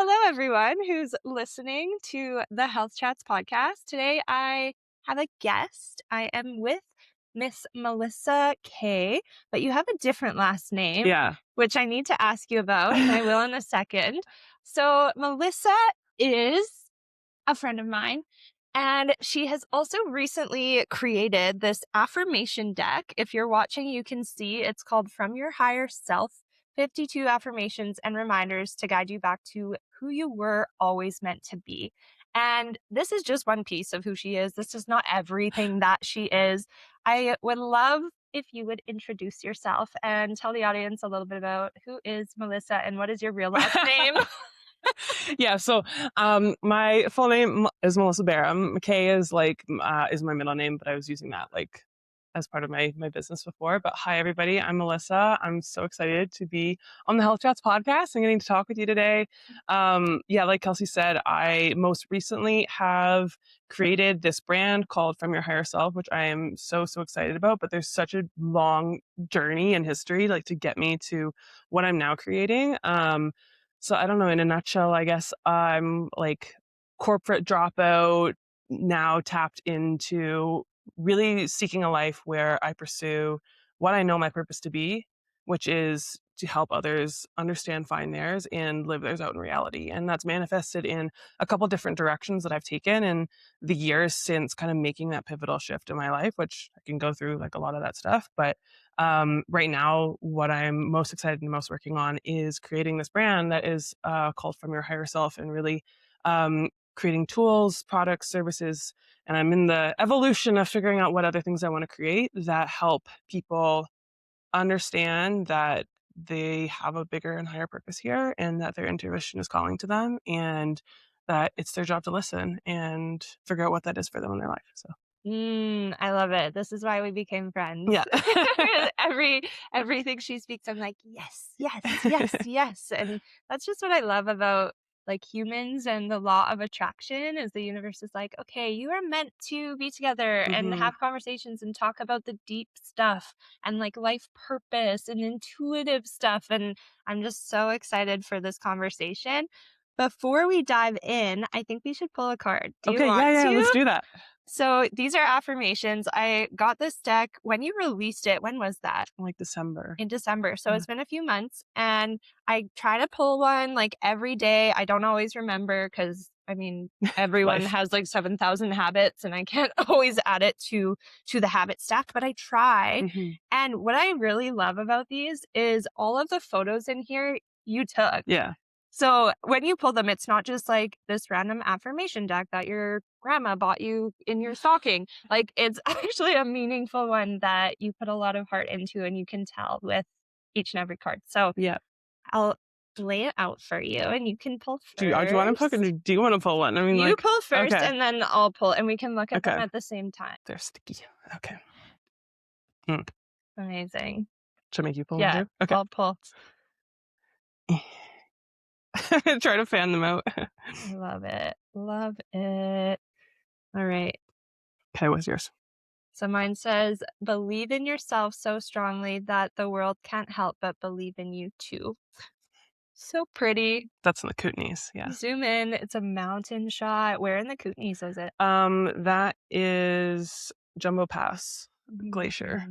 Hello, everyone who's listening to the Health Chats podcast. Today, I have a guest. I am with Miss Melissa K, but you have a different last name, Yeah. which I need to ask you about, and I will in a second. So, Melissa is a friend of mine, and she has also recently created this affirmation deck. If you're watching, you can see it's called From Your Higher Self 52 Affirmations and Reminders to Guide You Back to Who You Were Always Meant to Be. And this is just one piece of who she is. This is not everything that she is. I would love if you would introduce yourself and tell the audience a little bit about who is Melissa and what is your real last name. Yeah. So, my full name is Melissa Bareham. McKay is is my middle name, but I was using that as part of my business before. But hi, everybody. I'm Melissa. I'm so excited to be on the Health Chats podcast and getting to talk with you today. Yeah, like Kelsey said, I most recently have created this brand called From Your Higher Self, which I am so excited about. But there's such a long journey and history, to get me to what I'm now creating. So I don't know, in a nutshell, I guess I'm corporate dropout, now tapped into really seeking a life where I pursue what I know my purpose to be, which is to help others understand, find theirs, and live theirs out in reality. And that's manifested in a couple different directions that I've taken in the years since kind of making that pivotal shift in my life, which I can go through a lot of that stuff. But right now, what I'm most excited and most working on is creating this brand that is called From Your Higher Self, and really creating tools, products, services. And I'm in the evolution of figuring out what other things I want to create that help people understand that they have a bigger and higher purpose here, and that their intuition is calling to them, and that it's their job to listen and figure out what that is for them in their life. So I love it. This is why we became friends. yeah. Everything she speaks, I'm like, yes, yes, yes, yes. And that's just what I love about humans and the law of attraction is the universe is like, okay, you are meant to be together and Hmm. have conversations and talk about the deep stuff and life purpose and intuitive stuff. And I'm just so excited for this conversation. Before we dive in, I think we should pull a card. Do you Okay, want yeah, let's to? do that. So these are affirmations. I got this deck when you released it. When was that? December. In December. So Yeah. it's been a few months and I try to pull one every day. I don't always remember because everyone Life. has 7,000 habits and I can't always add it to the habit stack, but I try. Hmm. And what I really love about these is all of the photos in here you took. Yeah. So when you pull them, it's not just this random affirmation deck that your grandma bought you in your stocking. It's actually a meaningful one that you put a lot of heart into and you can tell with each and every card. So Yeah. I'll lay it out for you and you can pull Do you want to pick, or first. do you want to pull one? I mean, You pull first okay. and then I'll pull and we can look at them Okay. at the same time. They're sticky. Okay. Amazing. Should I make you pull Yeah, one too? Okay. I'll pull. Try to fan them out. I love it. Love it. All right. Okay, what's yours? So mine says, believe in yourself so strongly that the world can't help but believe in you too. So pretty. That's in the Kootenays, yeah. Zoom in. It's a mountain shot. Where in the Kootenays is it? That is Jumbo Pass Glacier.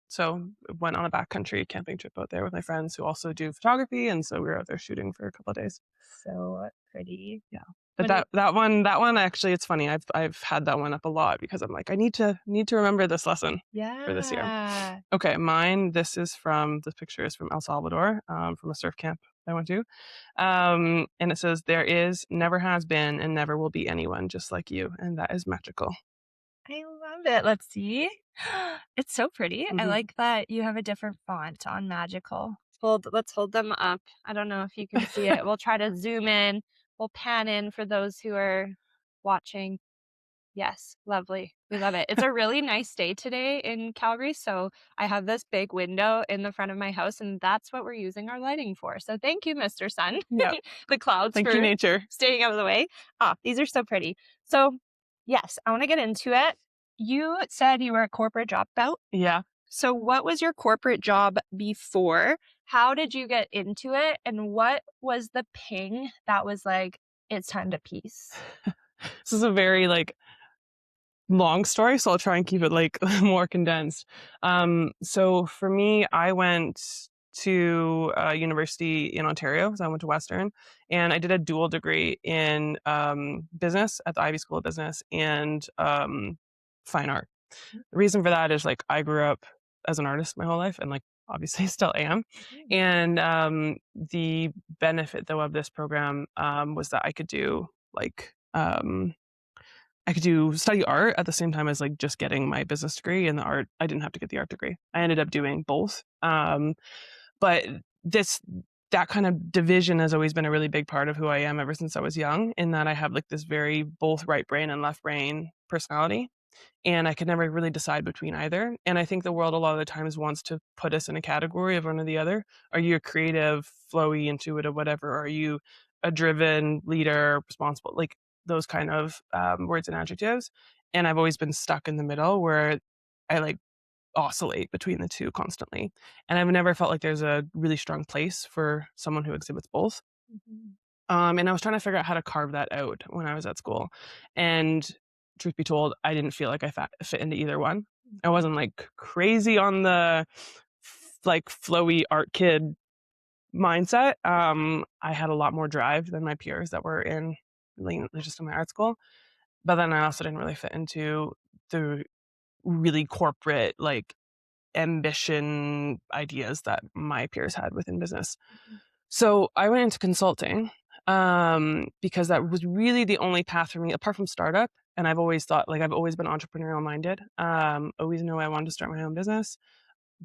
So went on a backcountry camping trip out there with my friends who also do photography, and so we were out there shooting for a couple of days. So pretty. Yeah. But that one actually, it's funny. I've had that one up a lot because I'm like, I need to remember this lesson for this year. Yeah. Okay, this picture is from El Salvador, from a surf camp I went to. And it says, there is, never has been, and never will be anyone just like you. And that is magical. I love it. Let's see. It's so pretty. I Mhm. like that you have a different font on magical. Let's hold them up. I don't know if you can see it. We'll try to zoom in. We'll pan in for those who are watching. Yes, lovely. We love it. It's a really nice day today in Calgary. So I have this big window in the front of my house, and that's what we're using our lighting for. So thank you, Mr. Sun. Yeah. The clouds Thank for you, nature. staying out of the way. These are so pretty. So yes, I want to get into it. You said you were a corporate dropout. Yeah. So, what was your corporate job before? How did you get into it? And what was the ping that was like, it's time to peace? This is a very like long story, so I'll try and keep it like more condensed. So for me, I went to university in Ontario. So I went to Western, and I did a dual degree in business at the Ivy School of Business and fine art. The reason for that is like I grew up as an artist my whole life, and like obviously still am. Mhm. And the benefit though of this program was that like I could do study art at the same time as like just getting my business degree and the art. I didn't have to get the art degree. I ended up doing both. But this that kind of division has always been a really big part of who I am ever since I was young, in that I have like this very both right brain and left brain personality, and I could never really decide between either. And I think the world a lot of the times wants to put us in a category of one or the other. Are you a creative, flowy, intuitive, whatever? Or are you a driven leader, responsible? Like those kind of words and adjectives. And I've always been stuck in the middle where I like oscillate between the two constantly. And I've never felt like there's a really strong place for someone who exhibits both. Mhm. And I was trying to figure out how to carve that out when I was at school. And truth be told, I didn't feel like I fit into either one. I Mhm. wasn't like crazy on the like flowy art kid mindset. I had a lot more drive than my peers that were in like just in my art school. But then I also didn't really fit into the really corporate like ambition ideas that my peers had within business. Mhm. So I went into consulting because that was really the only path for me, apart from startup. And I've always thought, like, I've always been entrepreneurial minded. Always knew I wanted to start my own business.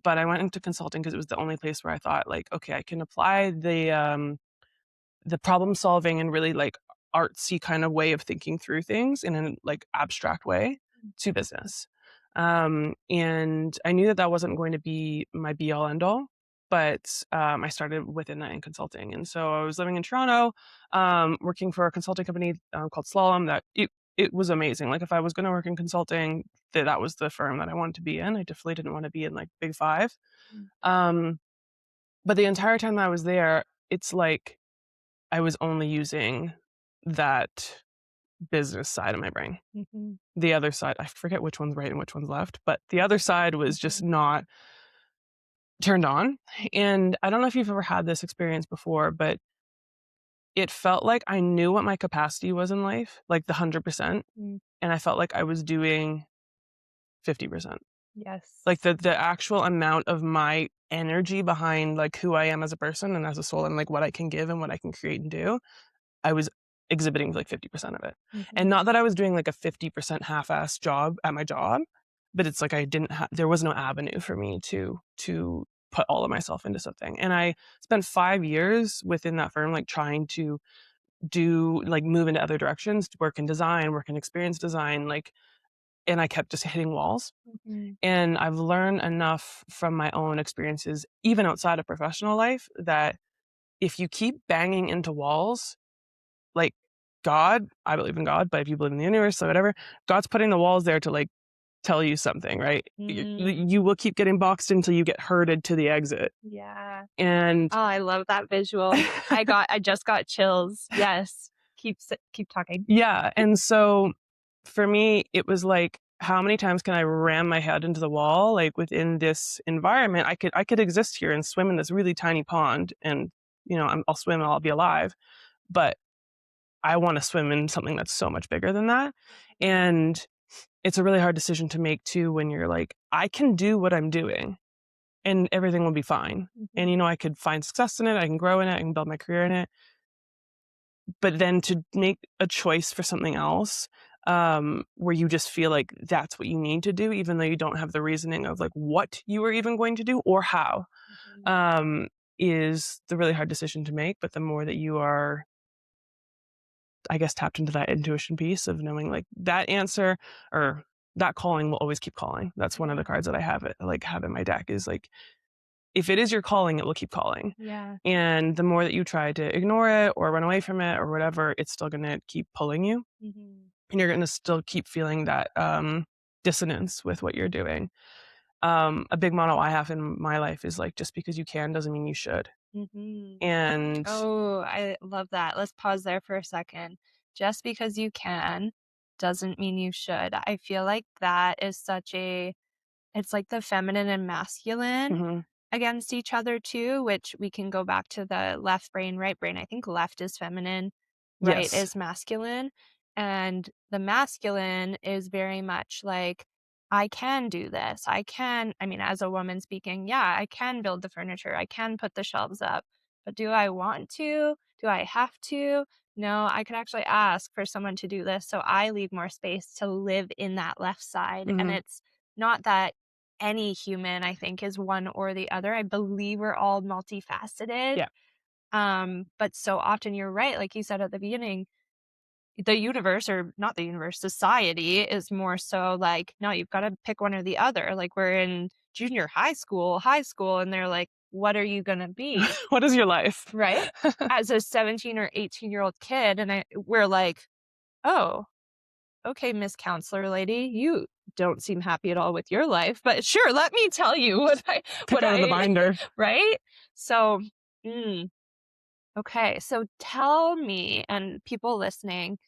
But I went into consulting because it was the only place where I thought, like, okay, I can apply the problem solving and really like artsy kind of way of thinking through things in an like abstract way to business. And I knew that that wasn't going to be my be all end all, but I started within that in consulting. And so I was living in Toronto, working for a consulting company called Slalom. It was amazing. Like if I was going to work in consulting, that was the firm that I wanted to be in. I definitely didn't want to be in like Big Five. Mhm. Um, but the entire time I was there, it's like I was only using that business side of my brain. Mhm. The other side, I forget which one's right and which one's left, but the other side was just Mhm. not turned on. Mhm. And I don't know if you've ever had this experience before, but it felt like I knew what my capacity was in life, like the 100%, Mm. and I felt like I was doing 50%. Yes. Like the actual amount of my energy behind like who I am as a person and as a soul and like what I can give and what I can create and do, I was exhibiting like 50% of it. And Mhm. not that I was doing like a 50% half-ass job at my job, but it's like I didn't have there was no avenue for me to put all of myself into something. And I spent 5 years within that firm like trying to do like move into other directions, work in design, work in experience design, like and I kept just hitting walls. Mhm. And I've learned enough from my own experiences even outside of professional life that if you keep banging into walls, like God, I believe in God, but if you believe in the universe or whatever, God's putting the walls there to like tell you something, right? Mm. You will keep getting boxed until you get herded to the exit. Yeah. And Oh, I love that visual. I just got chills. Yes. Keep talking. yeah, and so for me, it was like, how many times can I ram my head into the wall? Like within this environment, I could exist here and swim in this really tiny pond, and I'll swim and I'll be alive. But I want to swim in something that's so much bigger than that. And it's a really hard decision to make too when you're like, I can do what I'm doing and everything will be fine. And Mhm. I could find success in it, I can grow in it, I can build my career in it. But then to make a choice for something else, where you just feel like that's what you need to do, even though you don't have the reasoning of like what you are even going to do or how, Mhm. um, is the really hard decision to make. But the more that you are, I guess, tapped into that intuition piece of knowing like that answer or that calling will always keep calling. That's one of the Yeah. cards that I have in my deck is like, if it is your calling, it will keep calling. Yeah. And the more that you try to ignore it or run away from it or whatever, it's still going to keep pulling you. Mhm. And you're going to still keep feeling that dissonance with what you're doing. A big motto I have in my life is like, just because you can doesn't mean you should. Mhm. And Oh, I love that. Let's pause there for a second. Just because you can doesn't mean you should. I feel like that is such a it's like the feminine and masculine mhm, against each other too, which we can go back to the left brain, right brain. I think left is feminine, right yes. is masculine. And the masculine is very much like, I can do this. I mean, as a woman speaking, yeah, I can build the furniture. I can put the shelves up. But do I want to? Do I have to? No, I could actually ask for someone to do this. So I leave more space to live in that left side. And Mhm, it's not that any human, I think, is one or the other. I believe we're all multifaceted. yeah. But so often you're right, like you said at the beginning, the universe or not the universe, society is more so like, no, you've got to pick one or the other. Like we're in junior high school, and they're like, what are you gonna be? What is your life? Right? As a 17 or 18-year-old kid. And we're like, oh, okay, Miss Counselor lady, you don't seem happy at all with your life, but sure, let me tell you Pick what out of the I binder. right? So, mm, okay, so tell me and people listening,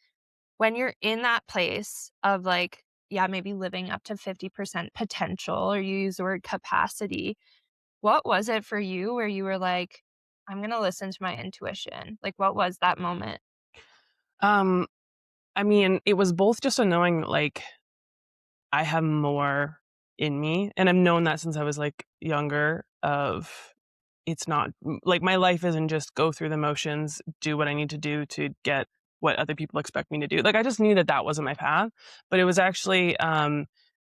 when you're in that place of like, yeah, maybe living up to 50% potential, or you use the word capacity, what was it for you where you were like, I'm gonna listen to my intuition? Like, what was that moment? Um, I mean, it was both just a knowing that, like, I have more in me, and I've known that since I was, like, younger of it's not like, my life isn't just go through the motions, do what I need to do to get what other people expect me to do. Like, I just knew that that wasn't my path, but it was actually,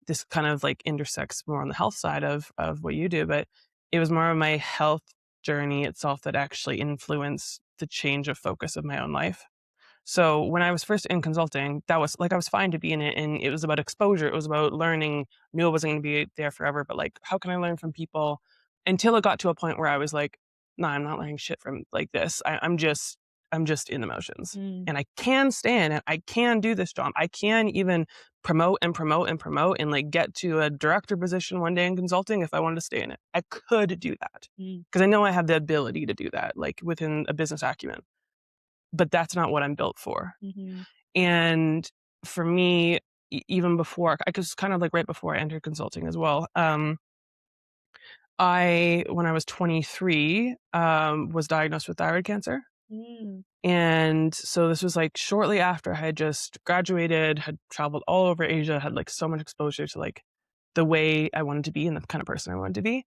this kind of, like, intersects more on the health side of what you do, but it was more of my health journey itself that actually influenced the change of focus of my own life. So when I was first in consulting, that was like I was fine to be in it, and it was about exposure. It was about learning. Knew I wasn't going to be there forever, but like, how can I learn from people? Until it got to a point where I was like, no, I'm not learning shit from like this. I'm just in the motions, Mm, and I can stand and I can do this job. I can even promote and promote and promote and like get to a director position one day in consulting if I wanted to stay in it. I could do that mm, because I know I have the ability to do that, like within a business acumen. But that's not what I'm built for. mhm, And for me, even before, I was kind of like right before I entered consulting as well. When I was 23, was diagnosed with thyroid cancer. mm, And so this was like shortly after I had just graduated, had traveled all over Asia, had like so much exposure to like the way I wanted to be and the kind of person I wanted to be.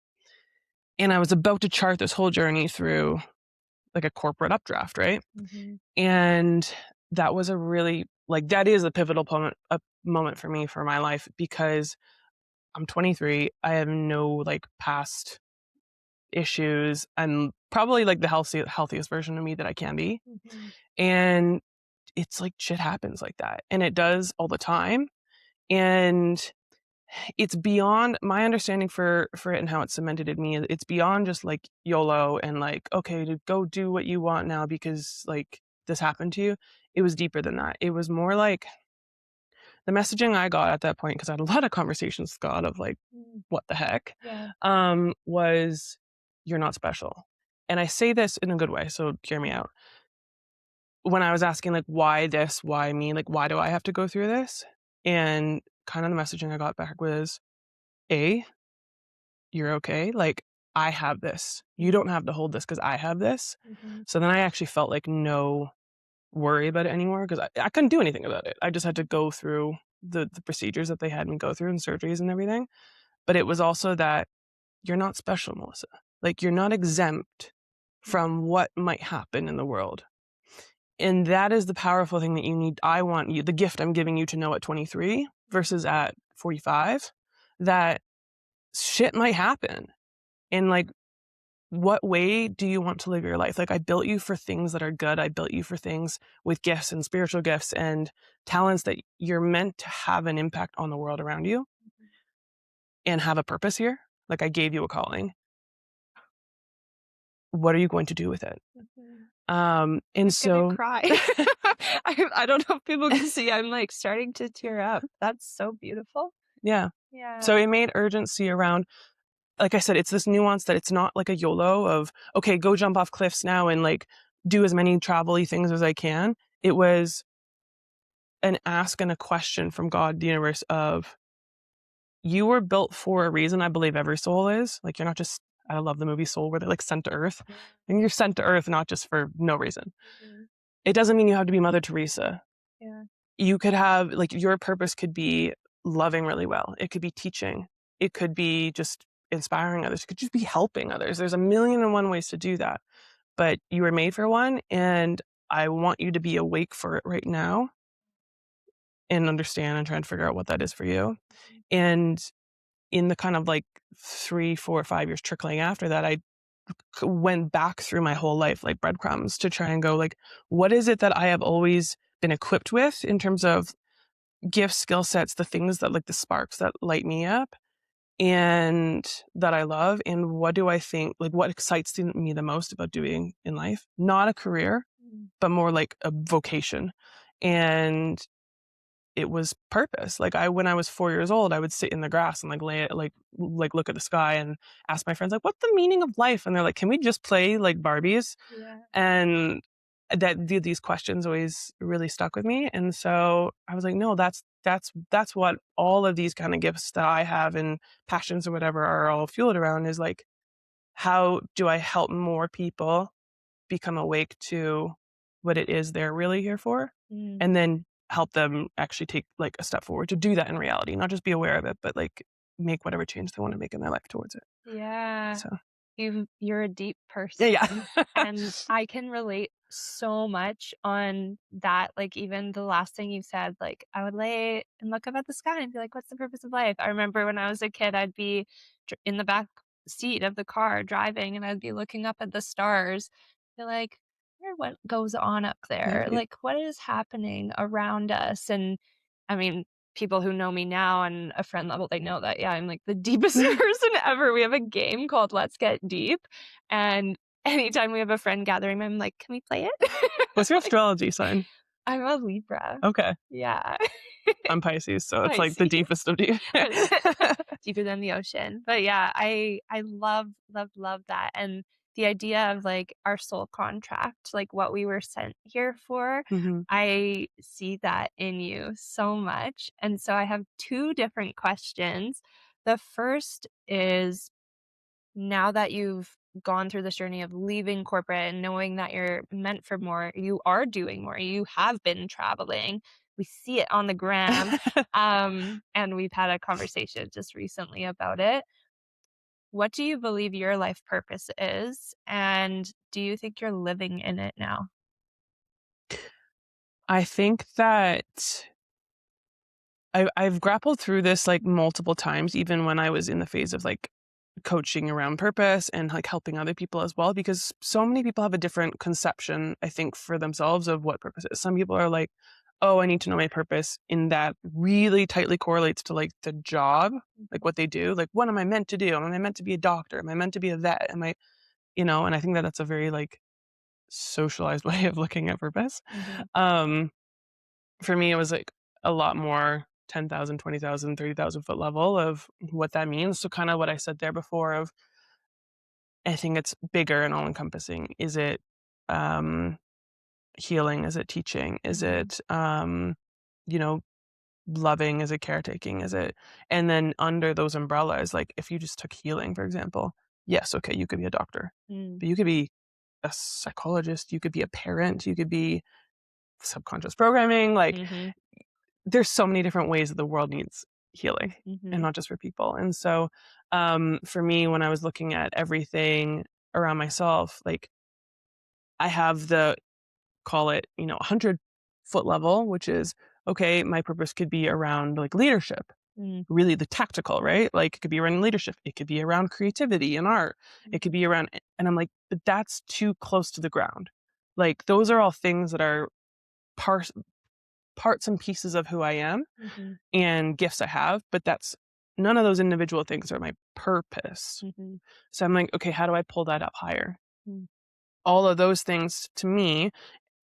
And I was about to chart this whole journey through like a corporate updraft, right? mhm, And that was a really like that is a moment for me for my life because I'm 23. I have no like past issues. I'm probably like the healthiest version of me that I can be. mhm, And it's like shit happens like that. And it does all the time. And it's beyond my understanding for it and how it's cemented in me. It's beyond just like YOLO and like, okay, to go do what you want now because like this happened to you. It was deeper than that. It was more like the messaging I got at that point, because I had a lot of conversations with God of like, mm, what the heck? yeah, Was you're not special. And I say this in a good way, so hear me out. When I was asking like why this, why me, like why do I have to go through this? And kind of the messaging I got back was A, you're okay. Like, I have this. You mm, don't have to hold this because I have this. mhm, So then I actually felt like no worry about it anymore because I couldn't do anything about it. I just had to go through the procedures that they had me go through and surgeries and everything. But it was also that you're not special, Melissa. Like, you're not exempt from what might happen in the world. And that is the powerful thing that you need. I want you, the gift I'm giving you to know at 23 versus at 45, that shit might happen. And like, what way do you want to live your life? Like, I built you for things that are good. I built you for things with gifts and spiritual gifts and talents that you're meant to have an impact on the world around you and have a purpose here. Like, I gave you a calling. What are you going to do with it? mhm. And I'm gonna so cry. I don't know if people can see, I'm, like, starting to tear up. That's so beautiful. Yeah. So Yeah. it made urgency around, like I said, it's this nuance that it's not like a YOLO of, okay, go jump off cliffs now and like do as many travel-y things as I can. It was an ask and a question from God, the universe, of, you were built for a reason. I believe every soul is. Like, you're not just, I love the movie Soul where they're like sent to Earth. Yeah. And you're sent to Earth not just for no reason. Mhm. It doesn't mean you have to be Mother Teresa. Yeah. You could have, like, your purpose could be loving really well. It could be teaching. It could be just inspiring others. It could just be helping others. There's a million and one ways to do that. But you were made for one, and I want you to be awake for it right now and understand and try and figure out what that is for you. Mhm. And in the kind of like 3, 4, 5 years trickling after that, I went back through my whole life like breadcrumbs to try and go, like, what is it that I have always been equipped with in terms of gifts, skill sets, the things that, like, the sparks that light me up and that I love, and what do I think, like, what excites me the most about doing in life? Not a career, Mm. but more like a vocation. And it was purpose. Like, when I was 4 years old, I would sit in the grass and like lay it, like look at the sky and ask my friends, like, what's the meaning of life? And they're like, can we just play like Barbies? Yeah. And these questions always really stuck with me. And so I was like, no, that's what all of these kind of gifts that I have and passions or whatever are all fueled around, is like, how do I help more people become awake to what it is they're really here for, Mm. and then help them actually take like a step forward to do that in reality, not just be aware of it, but like make whatever change they want to make in their life towards it. Yeah. So You're a deep yeah, person, yeah. and I can relate so much on that. Like, even the last thing you said, like, I would lay and look up at the sky and be like, "What's the purpose of life?" I remember when I was a kid, I'd be in the back seat of the car driving, and I'd be looking up at the stars, be like, "I wonder what goes on up there? Yeah. Like, what is happening around us?" And I mean, people who know me now on a friend level, they know that, yeah, I'm like the deepest person ever. We have a game called Let's Get Deep, and anytime we have a friend gathering, I'm like, "Can we play it?" What's your Like, astrology sign? I'm a Libra. Okay. Yeah. I'm Pisces, so it's like the Pisces. deepest of deep. Deeper than the ocean. But yeah, I love, love, love that, and the idea of, like, our soul contract, like, what we were sent here for, Hmm. I see that in you so much, and so I have 2 different questions. The first is, now that you've gone through this journey of leaving corporate and knowing that you're meant for more, you are doing more. You have been traveling. We see it on the gram. And we've had a conversation just recently about it. What do you believe your life purpose is? And do you think you're living in it now? I think that I've grappled through this like multiple times, even when I was in the phase of like coaching around purpose and like helping other people as well, because so many people have a different conception, I think, for themselves of what purpose is. Some people are like, oh, I need to know my purpose, in that really tightly correlates to like the job, like what they do. Like, what am I meant to do? Am I meant to be a doctor? Am I meant to be a vet? Am I, and I think that that's a very like socialized way of looking at purpose. Mhm. Um, for me, it was like a lot more 10,000, 20,000, 30,000 foot level of what that means. So kind of what I said there before of, I think it's bigger and all encompassing. Is it um, healing? Is it teaching? Is Mhm. it, you know, loving? Is it caretaking? Is it, and then under those umbrellas, like if you just took healing, for example, yes, okay, you could be a doctor, Mm. but you could be a psychologist, you could be a parent, you could be subconscious programming. Like, Mhm. there's so many different ways that the world needs healing, and Mhm. not just for people. And so, for me, when I was looking at everything around myself, like, I have the, call it, 100-foot level, which is, okay, my purpose could be around like leadership, Mm. really the tactical, right? Like, it could be around leadership, it could be around creativity and art, it could be around, and I'm like, but that's too close to the ground. Like, those are all things that are parts parts and pieces of who I am Mhm. and gifts I have, but that's, none of those individual things are my purpose. Mhm. So I'm like, okay, how do I pull that up higher? Mm. All of those things to me,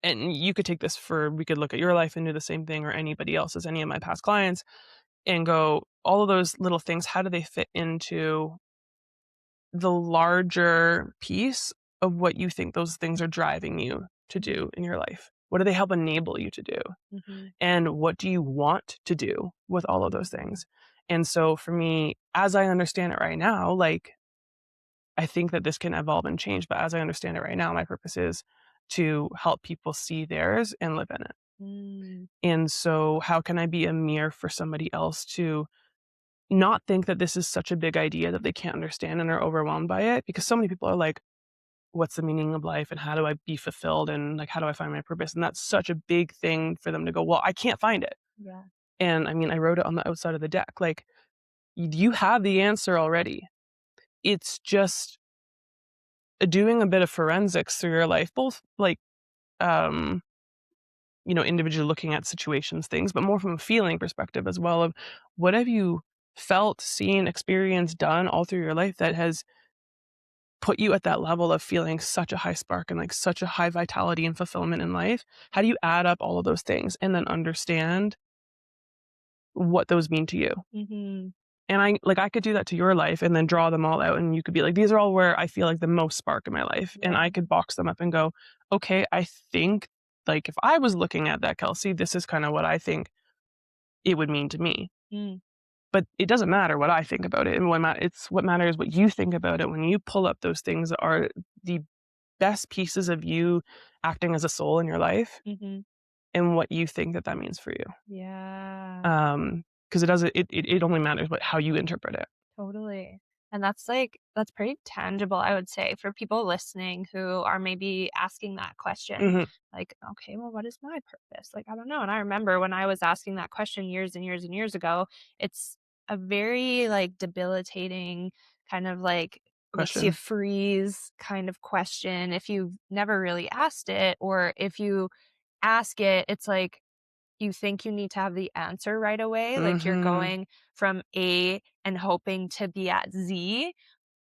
and you could take this for, we could look at your life and do the same thing, or anybody else's, any of my past clients, and go, all of those little things, how do they fit into the larger piece of what you think those things are driving you to do in your life? What do they help enable you to do? Mhm. And what do you want to do with all of those things? And so for me, as I understand it right now, like I think that this can evolve and change, but as I understand it right now, my purpose is to help people see theirs and live in it. Mm. And so how can I be a mirror for somebody else to not think that this is such a big idea that they can't understand and are overwhelmed by it? Because so many people are like, what's the meaning of life and how do I be fulfilled and like how do I find my purpose? And that's such a big thing for them to go, well, I can't find it. Yeah. And I mean, I wrote it on the outside of the deck. Like you have the answer already. It's just doing a bit of forensics through your life, both like um individually looking at situations, things, but more from a feeling perspective as well of what have you felt, seen, experienced, done all through your life that has put you at that level of feeling such a high spark and like such a high vitality and fulfillment in life? How do you add up all of those things and then understand what those mean to you? Mhm. And I could do that to your life and then draw them all out and you could be like, these are all where I feel like the most spark in my life. And Yeah. I could box them up and go, okay, I think like if I was looking at that, Kelsey, this is kind of what I think it would mean to me. Mm. But it doesn't matter what I think about it. And it's what matters what you think about it when you pull up those things that are the best pieces of you acting as a soul in your life Mhm. and what you think that that means for you. Yeah. Because it doesn't it only matters what how you interpret it. Totally. And that's pretty tangible, I would say, for people listening who are maybe asking that question. Mhm. Like, okay, well, what is my purpose? Like, I don't know. And I remember when I was asking that question years and years and years ago, it's a very like debilitating kind of like makes you Question. freeze kind of question if you've never really asked it, or if you ask it, it's like you think you need to have the answer right away, like you're Mhm. going from A and hoping to be at Z,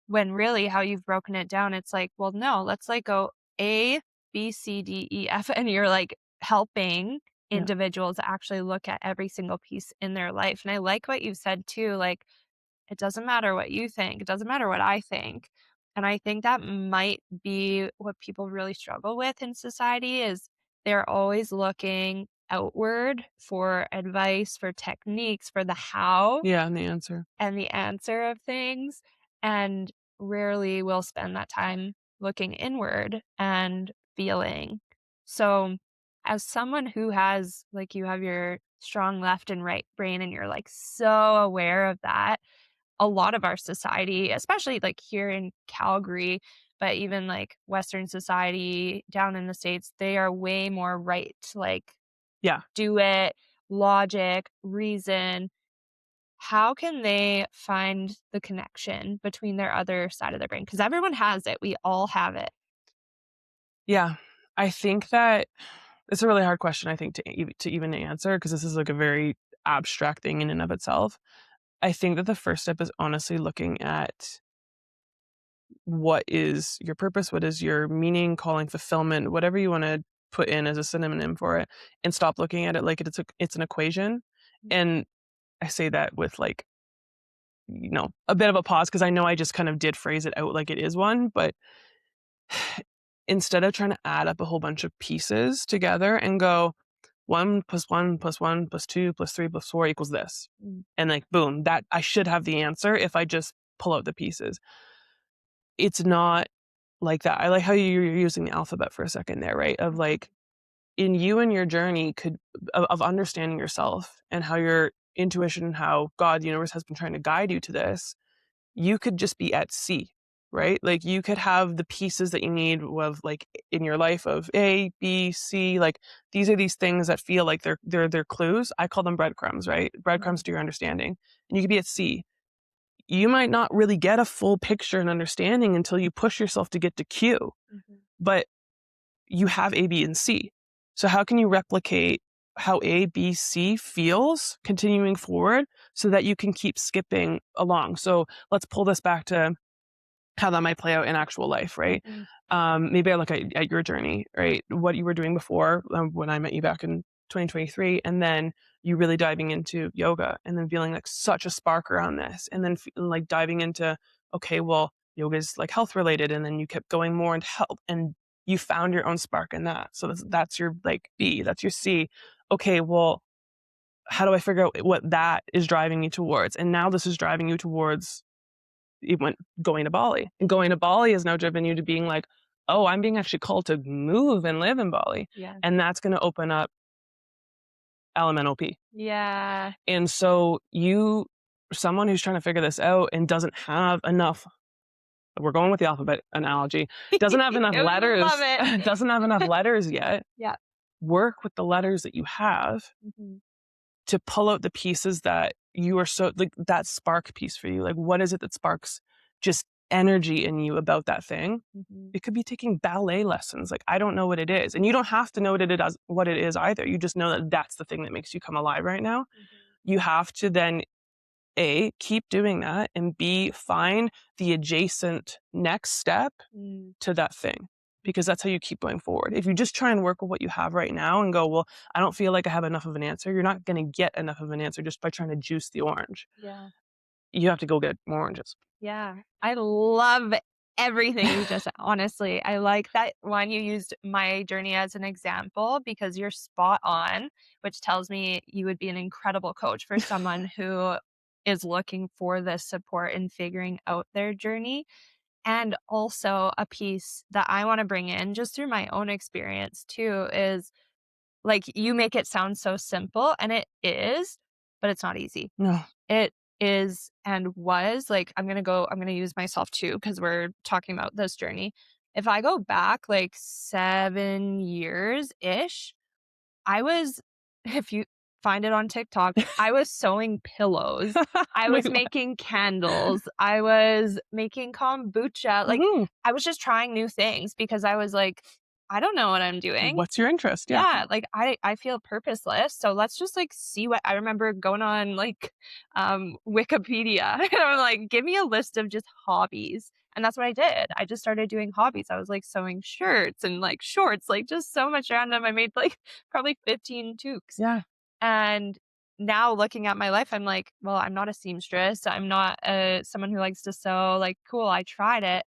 when really how you've broken it down, it's like, well, no, let's like go A, B, C, D, E, F, and you're like helping Yeah. individuals actually look at every single piece in their life. And I like what you said too, like it doesn't matter what you think. It doesn't matter what I think. And I think that might be what people really struggle with in society is they're always looking outward for advice, for techniques, for the how Yeah, and the answer. and the answer of things, and rarely will spend that time looking inward and feeling. So, as someone who has like you have your strong left and right brain and you're like so aware of that, a lot of our society, especially like here in Calgary, but even like Western society down in the States, they are way more right, like Yeah. do it, logic, reason. How can they find the connection between their other side of their brain? Because everyone has it. We all have it. Yeah. I think that it's a really hard question, I think, to even answer because this is like a very abstract thing in and of itself. I think that the first step is honestly looking at what is your purpose, what is your meaning, calling, fulfillment, whatever you want to put in as a synonym for it, and stop looking at it like it's an equation. And I say that with like a bit of a pause because I know I just kind of did phrase it out like it is one, but instead of trying to add up a whole bunch of pieces together and go 1 plus 1 plus 1 plus 2 plus 3 plus 4 equals this. Mm, And like, boom, that I should have the answer if I just pull out the pieces. It's not like that. I like how you're using the alphabet for a second there, right? Of mhm, like, in you and your journey of understanding yourself and how your intuition, how God, the universe has been trying to guide you to this, you could just be at C, right? Like you could have the pieces that you need of like in your life of A, B, C. Like these are these things that feel like they're clues. I call them breadcrumbs, right? mhm, Breadcrumbs to your understanding. And you could be at C. You might not really get a full picture and understanding until you push yourself to get to Q. mhm, But you have A, B, and C. So how can you replicate how A, B, C feels continuing forward so that you can keep skipping along? So let's pull this back to how that might play out in actual life, right? mhm, Maybe I look at your journey, right? What you were doing before when I met you back in 2023, and then you really diving into yoga and then feeling like such a spark around this, and then like diving into, okay, well, yoga is like health related, and then you kept going more into health, and you found your own spark in that. So that's your like B, that's your C. Okay, well, how do I figure out what that is driving me towards? And now this is driving you towards, it went going to Bali. And going to Bali has now driven you to being like, oh, I'm being actually called to move and live in Bali. Yeah. And that's going to open up elemental P. Yeah. And so someone who's trying to figure this out and doesn't have enough, we're going with the alphabet analogy, doesn't have enough I letters, love it. doesn't have enough letters yet. Yeah. Work with the letters that you have Mhm. to pull out the pieces that you are so like that spark piece for you. Like, what is it that sparks just energy in you about that thing? Mhm. It could be taking ballet lessons. Like, I don't know what it is. And you don't have to know what it is either. You just know that that's the thing that makes you come alive right now. Mhm. You have to then A, keep doing that, and B, find the adjacent next step Mm. to that thing, because that's how you keep going forward. If you just try and work with what you have right now and go, well, I don't feel like I have enough of an answer, you're not going to get enough of an answer just by trying to juice the orange. Yeah. You have to go get more oranges. Yeah. I love everything you just said. Honestly, I like that one you used my journey as an example because you're spot on, which tells me you would be an incredible coach for someone who is looking for this support in figuring out their journey. And also a piece that I want to bring in just through my own experience too is like you make it sound so simple and it is, but it's not easy. No. It is and was like, I'm gonna use myself too, because we're talking about this journey. If I go back like 7 years ish, I was, if you find it on TikTok, I was sewing pillows. I Wait, was what? making candles. I was making kombucha. Like, Mhm. I was just trying new things because I was like, I don't know what I'm doing. What's your interest? Yeah. Yeah, like I feel purposeless, so let's just like see what I remember going on like Wikipedia and I'm like, give me a list of just hobbies. And that's what I did. I just started doing hobbies. I was like sewing shirts and like shorts, like just so much random. I made like probably 15 toques. Yeah. And now looking at my life, I'm like, well, I'm not a seamstress. I'm not someone who likes to sew. Like, cool, I tried it.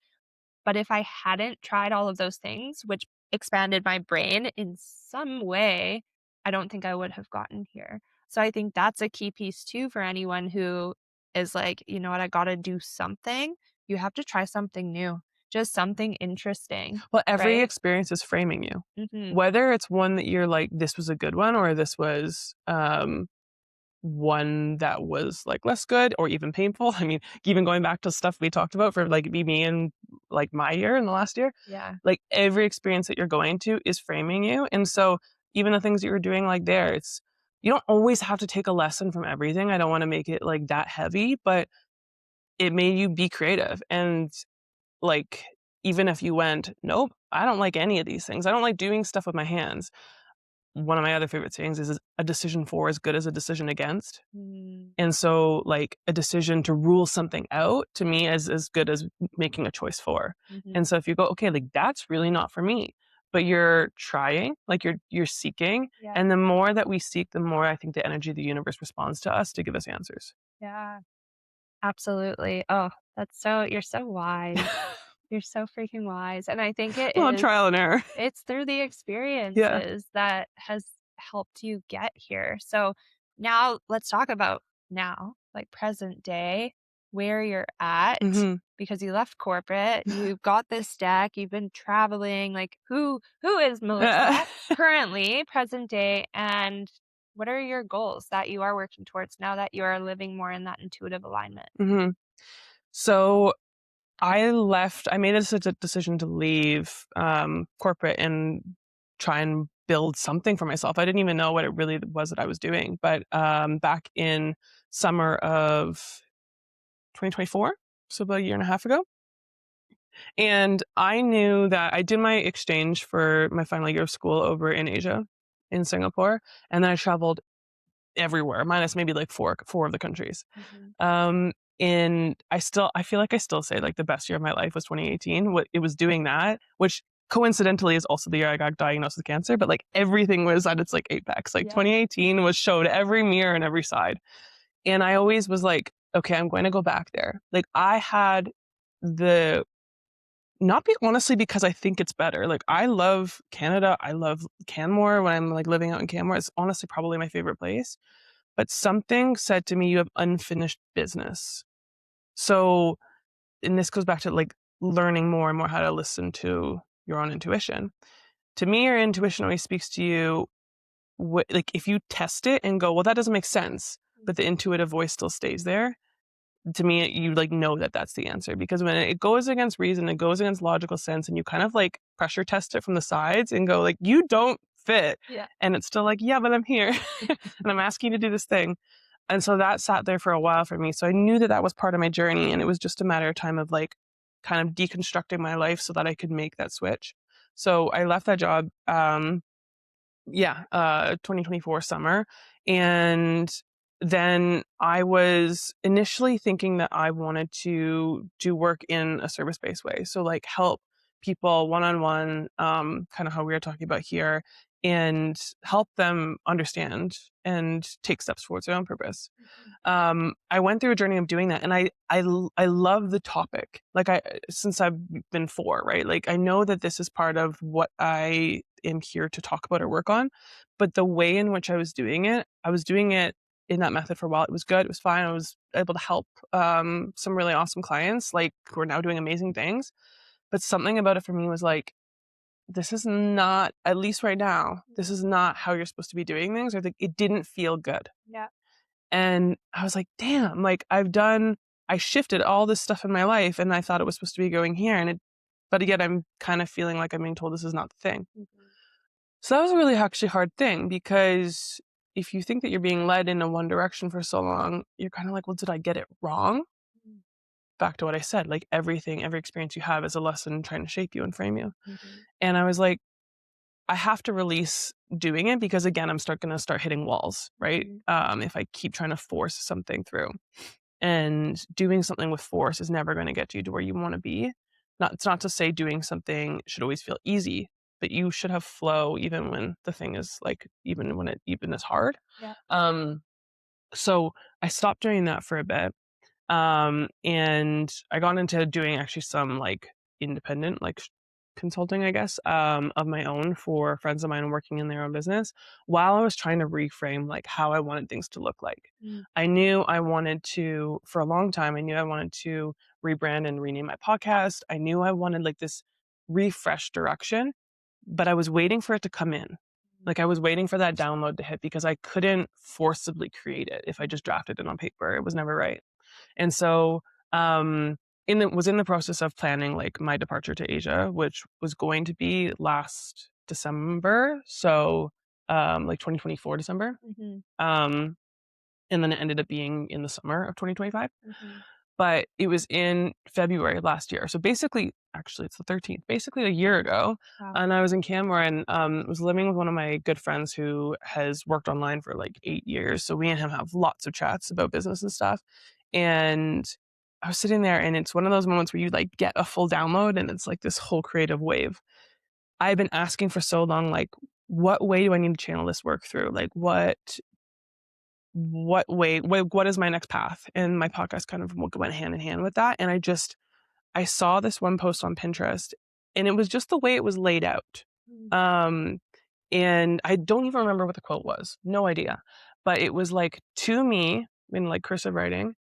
But if I hadn't tried all of those things, which expanded my brain in some way, I don't think I would have gotten here. So I think that's a key piece too for anyone who is like, you know what, I got to do something. You have to try something new, just something interesting, Well, every right? experience is framing you. Hmm. Whether it's one that you're like, this was a good one, or this was one that was like less good or even painful. I mean, even going back to stuff we talked about for like me and like my year and the last year, Yeah. like every experience that you're going to is framing you. And so even the things that you're doing like there, it's, you don't always have to take a lesson from everything. I don't want to make it like that heavy, but it made you be creative. And like, even if you went, nope, I don't like any of these things. I don't like doing stuff with my hands. One of my other favorite sayings is a decision for as good as a decision against. Mm-hmm. And so, like, a decision to rule something out to me is as good as making a choice for. And so, if you go, okay, like that's really not for me, but you're trying, like you're seeking, Yeah. and the more that we seek, the more I think the energy of the universe responds to us to give us answers. Yeah. Absolutely. Oh, you're so wise. You're so freaking wise. And I think it Well, is. trial and error. It's through the Yeah. experiences that has helped you get here. So now let's talk about now, like present day, where you're at Hmm. because you left corporate, you've got this stack, you've been traveling. Like who is Melissa currently, present day, and what are your goals that you are working towards now that you are living more in that intuitive alignment? Hmm. So I made a decision to leave corporate and try and build something for myself. I didn't even know what it really was that I was doing. But back in summer of 2024, so about a year and a half ago, and I knew that I did my exchange for my final year of school over in Asia, in Singapore, and then I traveled everywhere, minus maybe like four of the countries. Mhm. Um, I feel like I still say like the best year of my life was 2018. What it was doing that, which coincidentally is also the year I got diagnosed with cancer, but like everything was at its like apex. Like Yeah. 2018 was showed every mirror and every side. And I always was like, okay, I'm going to go back there. Like I had the not be honestly because I think it's better. Like I love Canada. I love Canmore when I'm like living out in Canmore. It's honestly probably my favorite place. But something said to me, you have unfinished business. So, and this goes back to like learning more and more how to listen to your own intuition. To me, your intuition always speaks to you. Like if you test it and go, well, that doesn't make sense, but the intuitive voice still stays there. To me, you like know that that's the answer because when it goes against reason, it goes against logical sense, and you kind of like pressure test it from the sides and go like, you don't fit, Yeah. and it's still like, yeah, but I'm here, and I'm asking you to do this thing, and so that sat there for a while for me. So I knew that that was part of my journey, and it was just a matter of time of like kind of deconstructing my life so that I could make that switch. So I left that job. 2024 summer. And then I was initially thinking that I wanted to do work in a service-based way. So like help people one-on-one, kind of how we were talking about here, and help them understand and take steps towards their own purpose. I went through a journey of doing that, and I love the topic. Like since I've been 4, right? Like I know that this is part of what I am here to talk about or work on, but the way in which I was doing it in that method for a while. It was good. It was fine. I was able to help some really awesome clients, like who are now doing amazing things. But something about it for me was like, this is not, at least right now, this is not how you're supposed to be doing things. Or like, it didn't feel good. Yeah. And I was like, damn, like I shifted all this stuff in my life and I thought it was supposed to be going here. But again, I'm kind of feeling like I'm being told this is not the thing. Mm-hmm. So that was a really actually hard thing because if you think that you're being led in a one direction for so long, you're kind of like, well, did I get it wrong? Mm-hmm. Back to what I said, like everything, every experience you have is a lesson trying to shape you and frame you. Mm-hmm. And I was like, I have to release doing it because again, I'm going to start hitting walls, right? If I keep trying to force something through. And doing something with force is never going to get you to where you want to be. It's not to say doing something should always feel easy, but you should have flow even when the thing is like even when it even is hard. Yeah. So I stopped doing that for a bit. And I got into doing actually some like independent like consulting, I guess, of my own for friends of mine working in their own business while I was trying to reframe like how I wanted things to look like. Mm. I knew I wanted to, for a long time, I knew I wanted to rebrand and rename my podcast. I knew I wanted like this refresh direction, but I was waiting for it to come in. Like I was waiting for that download to hit because I couldn't forcibly create it if I just drafted it on paper. It was never right. And so was in the process of planning like my departure to Asia, which was going to be last December. So like 2024 December. Mm-hmm. And then it ended up being in the summer of 2025. Mm-hmm. But it was in February last year. So basically, actually, it's the 13th, basically a year ago. Wow. And I was in Canmore and was living with one of my good friends who has worked online for like 8 years. So we and him have lots of chats about business and stuff. And I was sitting there and it's one of those moments where you like get a full download and it's like this whole creative wave. I've been asking for so long, like, what way do I need to channel this work through? Like, what way, what is my next path? And my podcast kind of went hand in hand with that. And I saw this one post on Pinterest and it was just the way it was laid out. Mm. And I don't even remember what the quote was. No idea. But it was like to me in like cursive writing,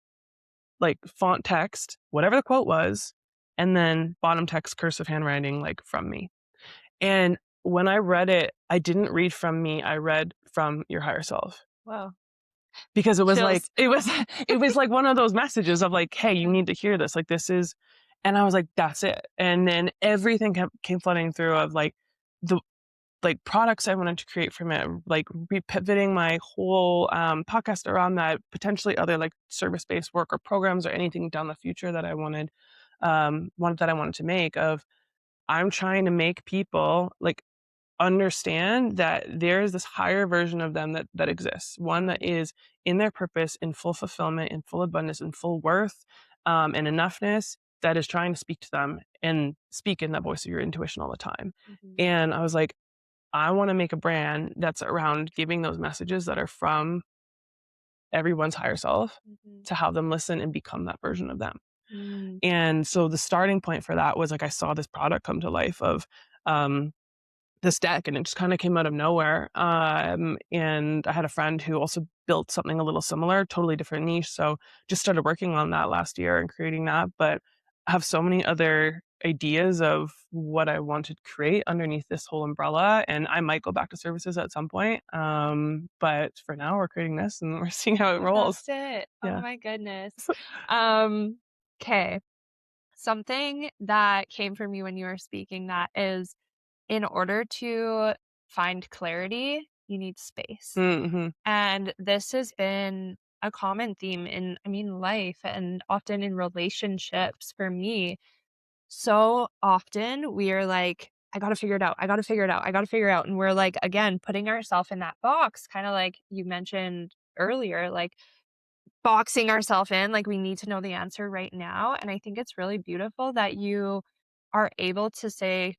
like font text, whatever the quote was, and then bottom text cursive handwriting, like from me. And when I read it, I didn't read from me. I read from your higher self. Wow. Because it was like Chills. it was like one of those messages of like, hey, you need to hear this, like this is, and I was like, that's it. And then everything came flooding through of like the like products I wanted to create from it, like repivoting my whole podcast around that, potentially other like service-based work or programs or anything down the future that I wanted to make. Of I'm trying to make people like understand that there is this higher version of them that exists, one that is in their purpose, in full fulfillment, in full abundance, in full worth, and enoughness, that is trying to speak to them and speak in that voice of your intuition all the time. Mhm. And I was like, I want to make a brand that's around giving those messages that are from everyone's higher self Mhm. to have them listen and become that version of them. Mm. And so the starting point for that was like I saw this product come to life of um, this deck, and it just kind of came out of nowhere. And I had a friend who also built something a little similar, totally different niche. So just started working on that last year and creating that. But I have so many other ideas of what I want to create underneath this whole umbrella. And I might go back to services at some point. But for now, we're creating this and we're seeing how it rolls. That's it. Oh Yeah. my goodness. Um, okay. Something that came from you when you were speaking that is in order to find clarity, you need space. Mm-hmm. And this has been a common theme in, I mean, life and often in relationships for me. So often we are like, I got to figure it out. I got to figure it out. I got to figure it out. And we're like, again, putting ourselves in that box, kind of like you mentioned earlier, like boxing ourselves in, like we need to know the answer right now. And I think it's really beautiful that you are able to say,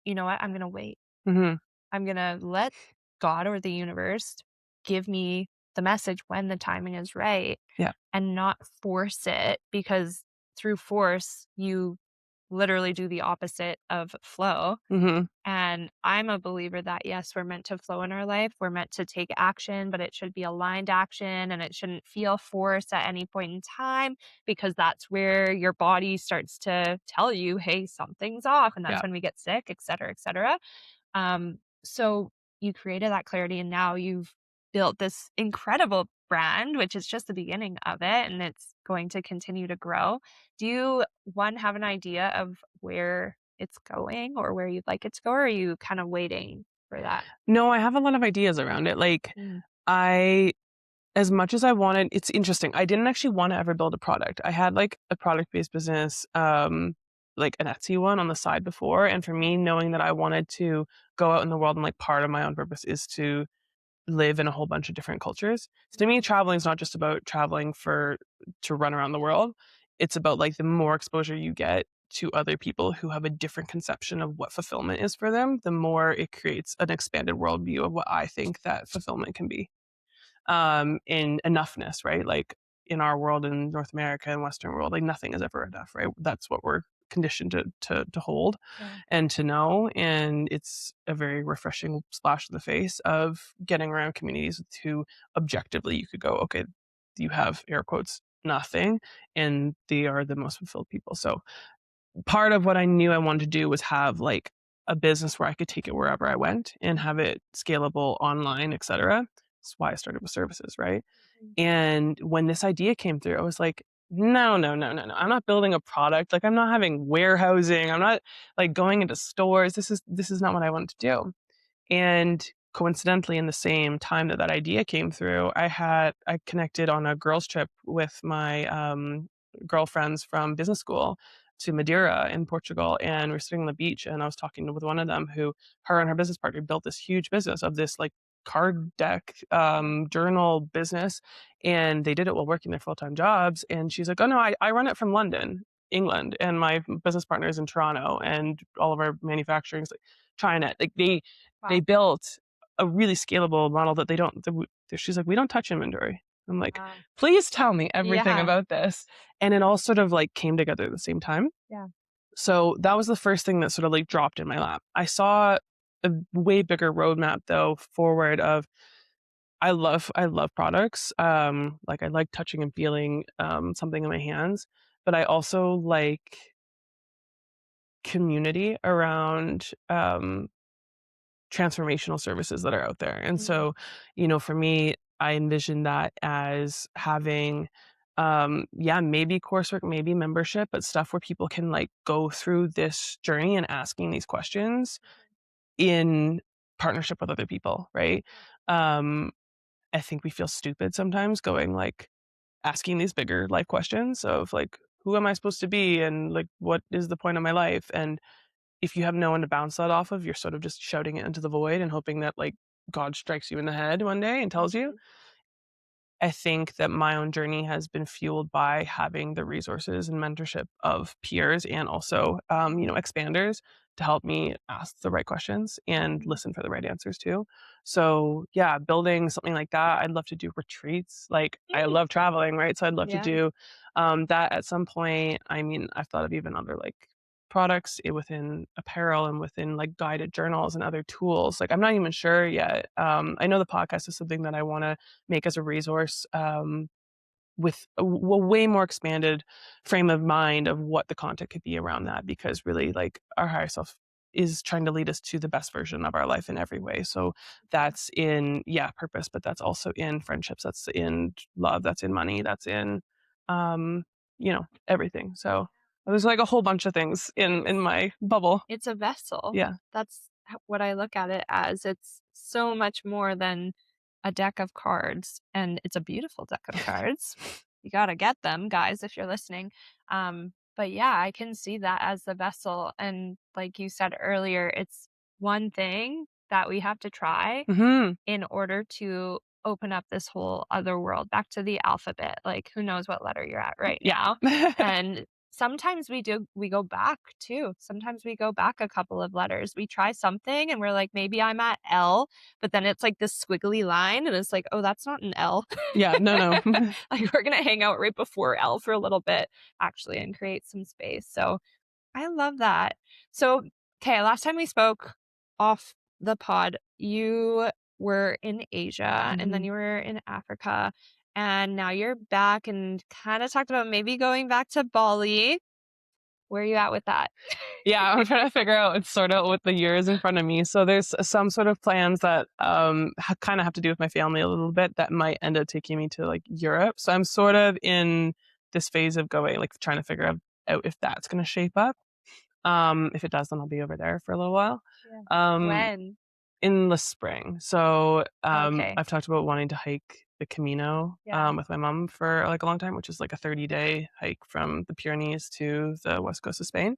you know what, I'm going to wait. Mm-hmm. I'm going to let God or the universe give me the message when the timing is right Yeah. and not force it because through force, you literally do the opposite of flow. Mm-hmm. And I'm a believer that yes, we're meant to flow in our life. We're meant to take action, but it should be aligned action and it shouldn't feel forced at any point in time because that's where your body starts to tell you, hey, something's off. And that's Yeah. when we get sick, et cetera, et cetera. So you created that clarity and now you've built this incredible brand, which is just the beginning of it and it's going to continue to grow. Do you one have an idea of where it's going or where you'd like it to go, or are you kind of waiting for that? No, I have a lot of ideas around it. Like Mm, I as much as I wanted, it's interesting. I didn't actually want to ever build a product. I had like a product-based business, like an Etsy one on the side before. And for me, knowing that I wanted to go out in the world and like part of my own purpose is to live in a whole bunch of different cultures. So to me, traveling is not just about traveling for to run around the world. It's about like the more exposure you get to other people who have a different conception of what fulfillment is for them, the more it creates an expanded worldview of what I think that fulfillment can be in enoughness, right? Like in our world in North America and Western world, like nothing is ever enough, right? That's what we're conditioned to hold yeah. and to know. And it's a very refreshing splash in the face of getting around communities who objectively you could go, okay, you have air quotes nothing, and they are the most fulfilled people. So part of what I knew I wanted to do was have like a business where I could take it wherever I went and have it scalable online, et cetera. That's why I started with services, right? Mhm. And when this idea came through, I was like, no, no, no, no, no. I'm not building a product. Like I'm not having warehousing. I'm not like going into stores. This is not what I wanted to do. And coincidentally, in the same time that that idea came through, I connected on a girls' trip with my girlfriends from business school to Madeira in Portugal, and we are sitting on the beach, and I was talking with one of them who, her and her business partner, built this huge business of this like card deck journal business, and they did it while working their full time jobs. And she's like, "Oh no, I run it from London." England, and my business partner is in Toronto, and all of our manufacturing is like China. Like they Wow. built a really scalable model that they don't she's like, "We don't touch inventory." I'm like, Wow. "Please tell me everything Yeah. about this." And it all sort of, like, came together at the same time. Yeah. So, that was the first thing that sort of, like, dropped in my lap. I saw a way bigger roadmap, though, forward of I love products, like, I like touching and feeling, something in my hands, but I also like community around, transformational services that are out there. And Mhm. so, for me, I envision that as having yeah, maybe coursework, maybe membership, but stuff where people can like go through this journey and asking these questions in partnership with other people, right? Um I think we feel stupid sometimes going like asking these bigger life questions of like who am I supposed to be and like what is the point of my life? And if you have no one to bounce that off of, you're sort of just shouting it into the void and hoping that, like, God strikes you in the head one day and tells you. Mhm. I think that my own journey has been fueled by having the resources and mentorship of peers and also, expanders to help me ask the right questions and listen for the right answers too. So yeah, building something like that. I'd love to do retreats. Like I Mm. love traveling, right? So I'd love to Yeah. do that at some point. I mean, I've thought of even other like products within apparel and within like guided journals and other tools. Like I'm not even sure yet. I know the podcast is something that I want to make as a resource, with a way more expanded frame of mind of what the content could be around that, because really like our higher self is trying to lead us to the best version of our life in every way. So that's in, yeah, purpose, but that's also in friendships, that's in love, that's in money, that's in, um everything. So there's like a whole bunch of things in my bubble. It's a vessel. Yeah. That's what I look at it as. It's so much more than a deck of cards, and it's a beautiful deck of cards. You got to get them, guys, if you're listening. But yeah, I can see that as the vessel. And like you said earlier, it's one thing that we have to try Hmm. in order to open up this whole other world back to the alphabet. Like, who knows what letter you're at right Yeah. now? And sometimes we go back too. Sometimes we go back a couple of letters. We try something and we're like, maybe I'm at L, but then it's like this squiggly line and it's like, oh, that's not an L. Yeah, no, no. Like we're gonna hang out right before L for a little bit actually and create some space. So I love that. So, okay, last time we spoke off the pod, you were in Asia and then Mhm. you were in Africa, and now you're back and kind of talked about maybe going back to Bali. Where are you at with that? Yeah, I'm trying to figure out it's sort of with the years in front of me. So there's some sort of plans that kind of have to do with my family a little bit that might end up taking me to like Europe. So I'm sort of in this phase of going like trying to figure out if that's going to shape up. If it does, then I'll be over there for a little while. Yeah. Um, When? in the spring. So Okay. I've talked about wanting to hike the Camino Yeah. with my mom for like a long time, which is like a 30-day hike from the Pyrenees to the west coast of Spain.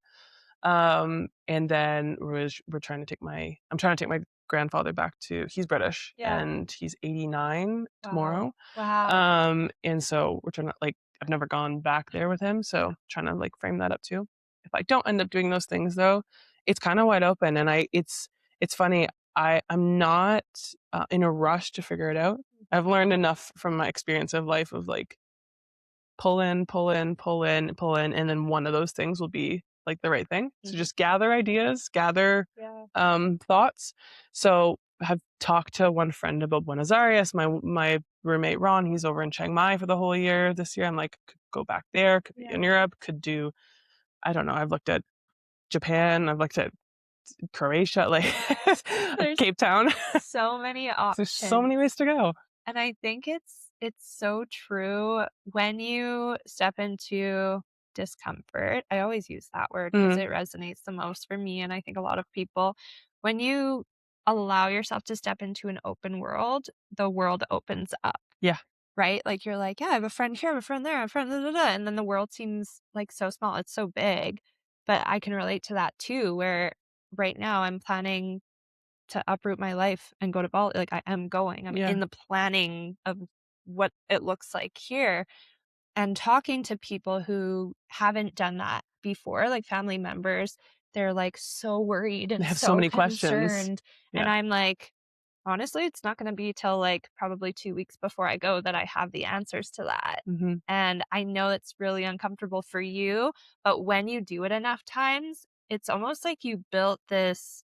And then we're trying to take I'm trying to take my grandfather back to, he's British Yeah. and he's 89 Wow. tomorrow. Wow. And so we're trying to like, I've never gone back there with him. So trying to like frame that up too. If I don't end up doing those things though, it's kind of wide open. And it's funny. I'm not in a rush to figure it out. I've learned enough from my experience of life of like, pull in, pull in, pull in, pull in, and then one of those things will be like the right thing. So Mhm. just gather ideas, gather Yeah. thoughts. So I have talked to one friend about Buenos Aires. My roommate Ron, he's over in Chiang Mai for the whole year this year. I'm like, could go back there, could be in Yeah. Europe, could do, I don't know. I've looked at Japan, I've looked at Croatia, like There's Cape Town. so many There's so options. many ways to go. And I think it's so true when you step into discomfort. I always use that word because Mhm. it resonates the most for me and I think a lot of people. When you allow yourself to step into an open world, the world opens up, Yeah. right? Like you're like, yeah, I have a friend here, I have a friend there, I have a friend, da, da, da. And then the world seems like so small. It's so big. But I can relate to that too, where right now I'm planning to uproot my life and go to Bali. Like I am going. I'm Yeah. in the planning of what it looks like here and talking to people who haven't done that before, like family members. They're like so worried They and have so so many questions. concerned. And Yeah. I'm like, honestly, it's not going to be till like probably 2 weeks before I go that I have the answers to that. Hmm. And I know it's really uncomfortable for you, but when you do it enough times, it's almost like you built this,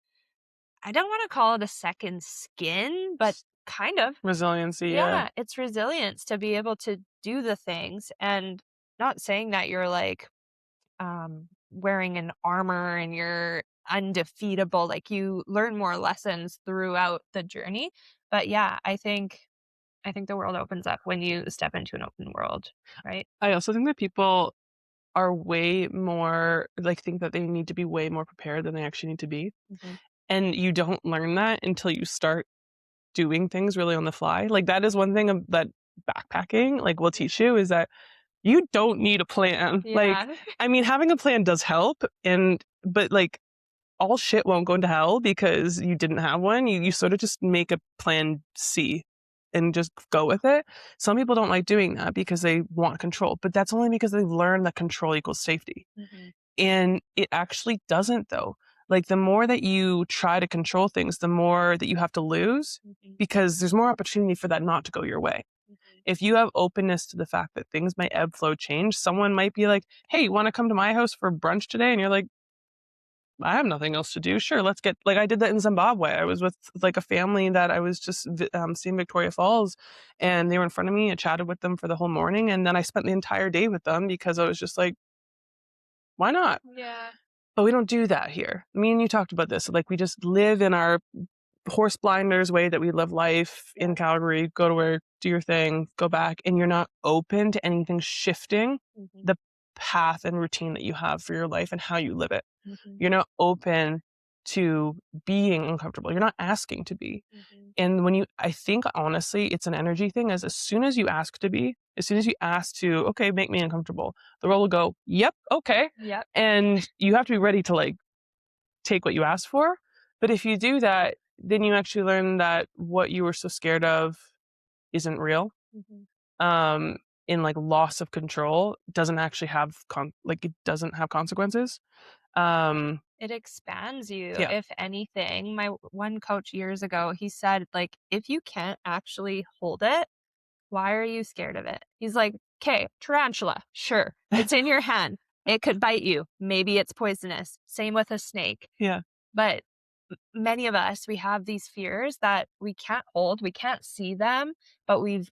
I don't wanna call it a second skin, but kind of. Resiliency, yeah. Yeah, it's resilience to be able to do the things, and not saying that you're, like, wearing an armor and you're undefeatable, like, you learn more lessons throughout the journey, but yeah, I think the world opens up when you step into an open world, right? I also think that people are way more like think that they need to be way more prepared than they actually need to be. Mhm. And you don't learn that until you start doing things really on the fly. Like that is one thing that backpacking like will teach you is that you don't need a plan. Like, Yeah. I mean, having a plan does help but like all shit won't go to hell because you didn't have one. You sort of just make a plan C. and just go with it. Some people don't like doing that because they want control, but that's only because they've learned that control equals safety. Mm-hmm. And it actually doesn't, though. Like, the more that you try to control things, the more that you have to lose, Mm-hmm. because there's more opportunity for that not to go your way. Mm-hmm. If you have openness to the fact that things might ebb, flow, change, someone might be like, hey, you want to come to my house for brunch today? And you're like, I have nothing else to do. Sure, let's get, like, I did that in Zimbabwe. I was with like a family that I was just seeing Victoria Falls, and they were in front of me. I chatted with them for the whole morning, and then I spent the entire day with them because I was just like, why not? Yeah. But we don't do that here. Me and you talked about this. Like, we just live in our horse blinders way that we live life in Calgary, go to work, do your thing, go back, and you're not open to anything shifting Mm-hmm. the path and routine that you have for your life and how you live it. Mm-hmm. You're not open to being uncomfortable. You're not asking to be. Mm-hmm. And when you, I think honestly, it's an energy thing. As soon as you ask to be, as soon as you ask to, okay, make me uncomfortable, the world will go, yep, okay. Yep. And you have to be ready to like take what you asked for. But if you do that, then you actually learn that what you were so scared of isn't real. Mm-hmm. In like loss of control doesn't actually have like it doesn't have consequences. It expands you, Yeah. if anything. My one coach years ago, he said, like, if you can't actually hold it, why are you scared of it? He's like, okay, tarantula, sure, it's in your hand. It could bite you. Maybe it's poisonous. Same with a snake. Yeah. But many of us, we have these fears that we can't hold, we can't see them, but we've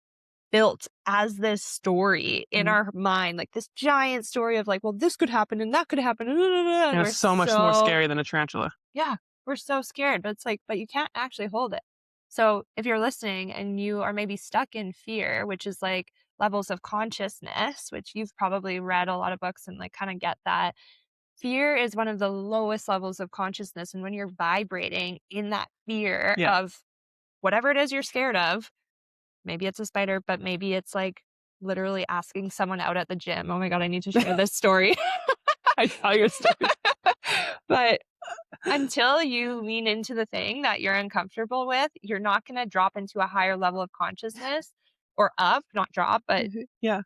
built as this story in our mind, like this giant story of like, well, this could happen and that could happen. And And we're it's so much more scary than a tarantula. yeah, we're so scared, but it's like, but you can't actually hold it. So if you're listening and you are maybe stuck in fear, which is like levels of consciousness, which you've probably read a lot of books and like kind of get that. Fear is one of the lowest levels of consciousness. And when you're vibrating in that fear Yeah. of whatever it is you're scared of, maybe it's a spider, but maybe it's like literally asking someone out at the gym. Oh my God, I need to share this story. I tell your story. But until you lean into the thing that you're uncomfortable with, you're not going to drop into a higher level of consciousness or up, not drop, but Yeah.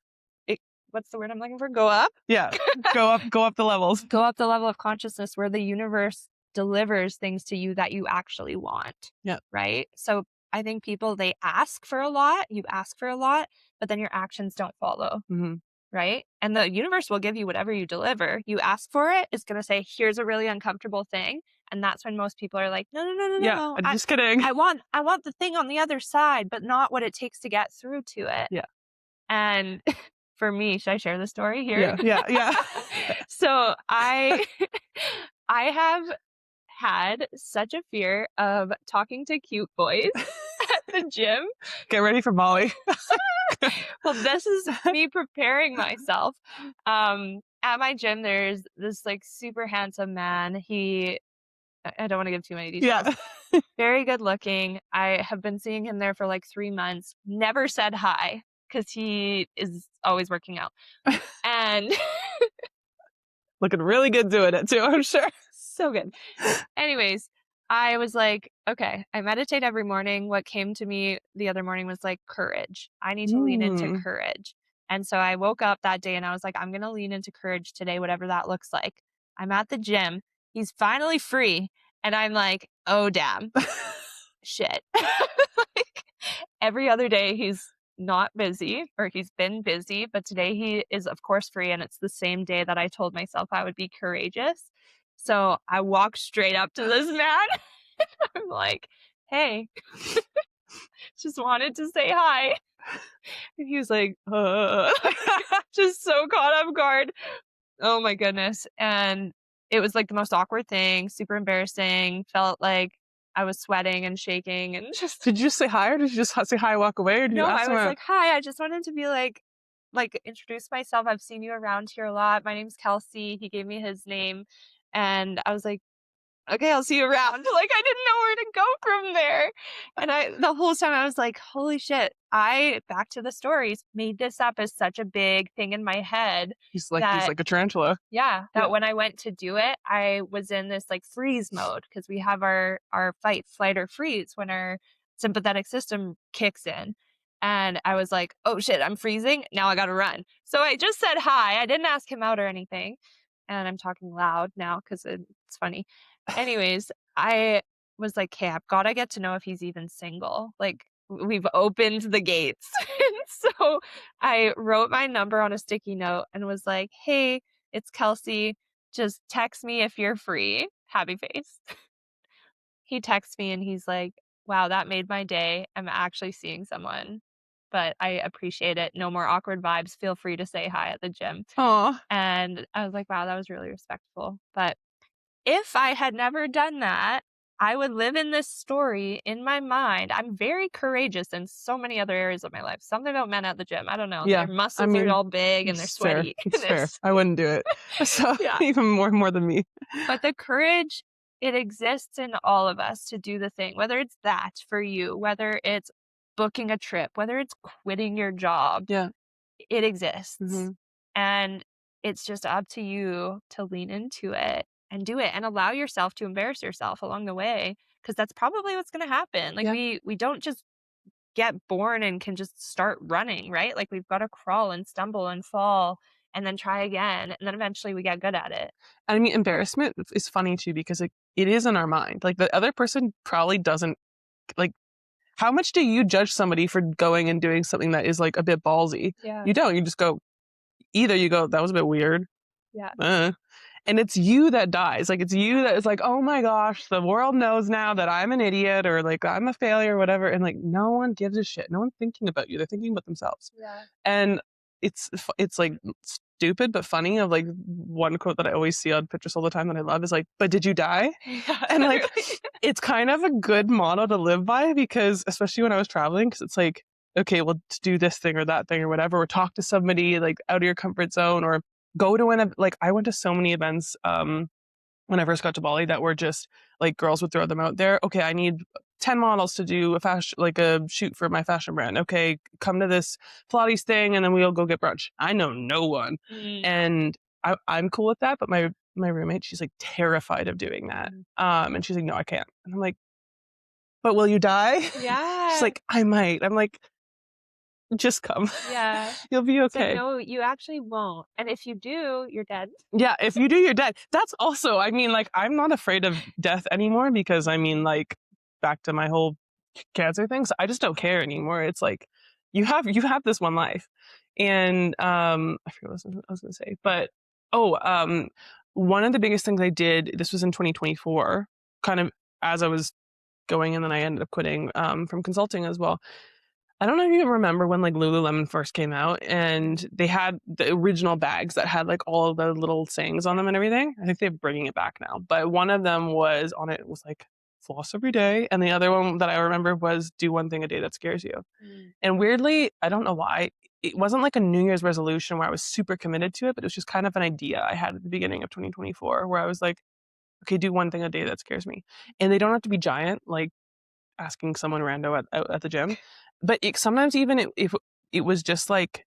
it, what's the word I'm looking for? Go up. Yeah. Go up the levels. Go up the level of consciousness where the universe delivers things to you that you actually want. Yeah. Right. So I think people, they ask for a lot, you ask for a lot, but then your actions don't follow. Mm-hmm. Right. And the universe will give you whatever you deliver. You ask for it, it's going to say, here's a really uncomfortable thing. And that's when most people are like, no, no, no, no, Yeah. no. I'm just kidding. I want the thing on the other side, but not what it takes to get through to it. Yeah. And for me, should I share the story here? Yeah. Yeah. Yeah. So I have had such a fear of talking to cute boys at the gym. Get ready for Molly. Well, this is me preparing myself. At my gym, there's this like super handsome man. I don't want to give too many details. Yeah. Very good looking. I have been seeing him there for like 3 months. Never said hi because he is always working out. And Looking really good doing it too, I'm sure. so good. Anyways, I was like, okay, I meditate every morning. What came to me the other morning was like courage. I need to lean into courage. And so I woke up that day and I was like, I'm going to lean into courage today, whatever that looks like. I'm at the gym. He's finally free. And I'm like, oh, damn. Shit. Like, every other day he's not busy or he's been busy, but today he is, of course, free. And it's the same day that I told myself I would be courageous. So I walked straight up to this man. I'm like, hey, just wanted to say hi. And he was like, just so caught off guard. Oh my goodness. And it was like the most awkward thing, super embarrassing. Felt like I was sweating and shaking and just. Did you just say hi, or did you just say hi, walk away, or did No, you I ask him was out? like, hi, I just wanted to be like introduce myself. I've seen you around here a lot. My name's Kelsey. He gave me his name. And I was like, okay, I'll see you around. Like, I didn't know where to go from there. And the whole time I was like, holy shit, back to the stories, made this up as such a big thing in my head. He's like a tarantula. Yeah, that Yeah. when I went to do it, I was in this like freeze mode because we have our fight, flight, or freeze when our sympathetic system kicks in. And I was like, oh shit, I'm freezing. Now I got to run. So I just said hi. I didn't ask him out or anything. And I'm talking loud now because it's funny. Anyways, I was like, hey, I've got to get to know if he's even single. Like, we've opened the gates. And so I wrote my number on a sticky note and was like, hey, it's Kelsey. Just text me if you're free. Happy face. He texts me and he's like, wow, that made my day. I'm actually seeing someone, but I appreciate it. No more awkward vibes. Feel free to say hi at the gym. Aw. And I was like, wow, that was really respectful. But if I had never done that, I would live in this story in my mind. I'm very courageous in so many other areas of my life. Something about men at the gym. I don't know. Yeah. Their I muscles are mean, all big and they're it's fair. sweaty. It's fair. I wouldn't do it. So Yeah. even more than me. But the courage, it exists in all of us to do the thing, whether it's that for you, whether it's booking a trip, whether it's quitting your job, Yeah. it exists. Hmm. And it's just up to you to lean into it and do it and allow yourself to embarrass yourself along the way because that's probably what's going to happen. Like Yeah. we don't just get born and can just start running, right? Like we've got to crawl and stumble and fall and then try again and then eventually we get good at it. I mean, embarrassment is funny too because it is in our mind. Like the other person probably doesn't like. How much do you judge somebody for going and doing something that is like a bit ballsy? Yeah. You don't. You just go. Either you go, that was a bit weird. Yeah. And it's you that dies. Like it's you that is like, oh my gosh, the world knows now that I'm an idiot or like I'm a failure or whatever. And like no one gives a shit. No one's thinking about you. They're thinking about themselves. Yeah. And it's like stupid but funny. Of like one quote that I always see on pictures all the time that I love is like, but did you die? Yeah. And like it's kind of a good motto to live by because especially when I was traveling, because it's like, okay, well, to do this thing or that thing or whatever, or talk to somebody like out of your comfort zone, or go to like I went to so many events when I first got to Bali that were just like girls would throw them out there. Okay, I need 10 models to do a fashion, like a shoot for my fashion brand. Okay, come to this Pilates thing and then we'll go get brunch. I know no one. And I'm cool with that. But my roommate, she's like terrified of doing that. And she's like, no, I can't. And I'm like, but will you die? Yeah. She's like, I might. I'm like, just come. Yeah. You'll be So okay. no, you actually won't. And if you do, you're dead. Yeah, if you do, you're dead. That's also, I mean, like, I'm not afraid of death anymore because, I mean, like, back to my whole cancer thing, so I just don't care anymore. It's like, you have this one life. And I forget what I was going to say. But, one of the biggest things I did, this was in 2024, kind of as I was going, and then I ended up quitting from consulting as well. I don't know if you remember when like Lululemon first came out and they had the original bags that had like all of the little sayings on them and everything. I think they're bringing it back now. But one of them was on it was like floss every day. And the other one that I remember was do one thing a day that scares you. And weirdly, I don't know why, it wasn't like a New Year's resolution where I was super committed to it, but it was just kind of an idea I had at the beginning of 2024 where I was like, okay, do one thing a day that scares me. And they don't have to be giant, like asking someone rando at the gym. But sometimes even if it was just like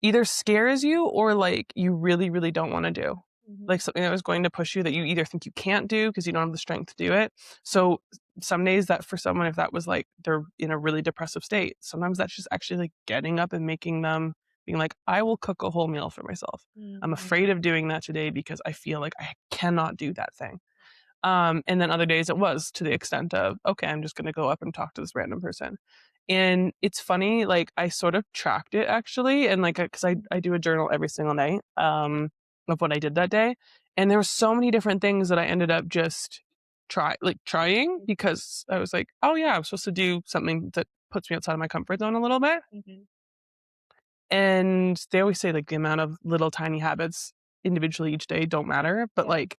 either scares you or like you really, really don't want to do. Like something that was going to push you that you either think you can't do because you don't have the strength to do it. So some days that for someone, if that was like they're in a really depressive state, sometimes that's just actually like getting up and making them being like, I will cook a whole meal for myself. I'm afraid of doing that today because I feel like I cannot do that thing. And then other days it was to the extent of, okay, I'm just going to go up and talk to this random person. And it's funny, like I sort of tracked it actually. And like, cause I do a journal every single night, of what I did that day. And there were so many different things that I ended up just trying because I was like, oh yeah, I'm supposed to do something that puts me outside of my comfort zone a little bit. And they always say like the amount of little tiny habits individually each day don't matter, but like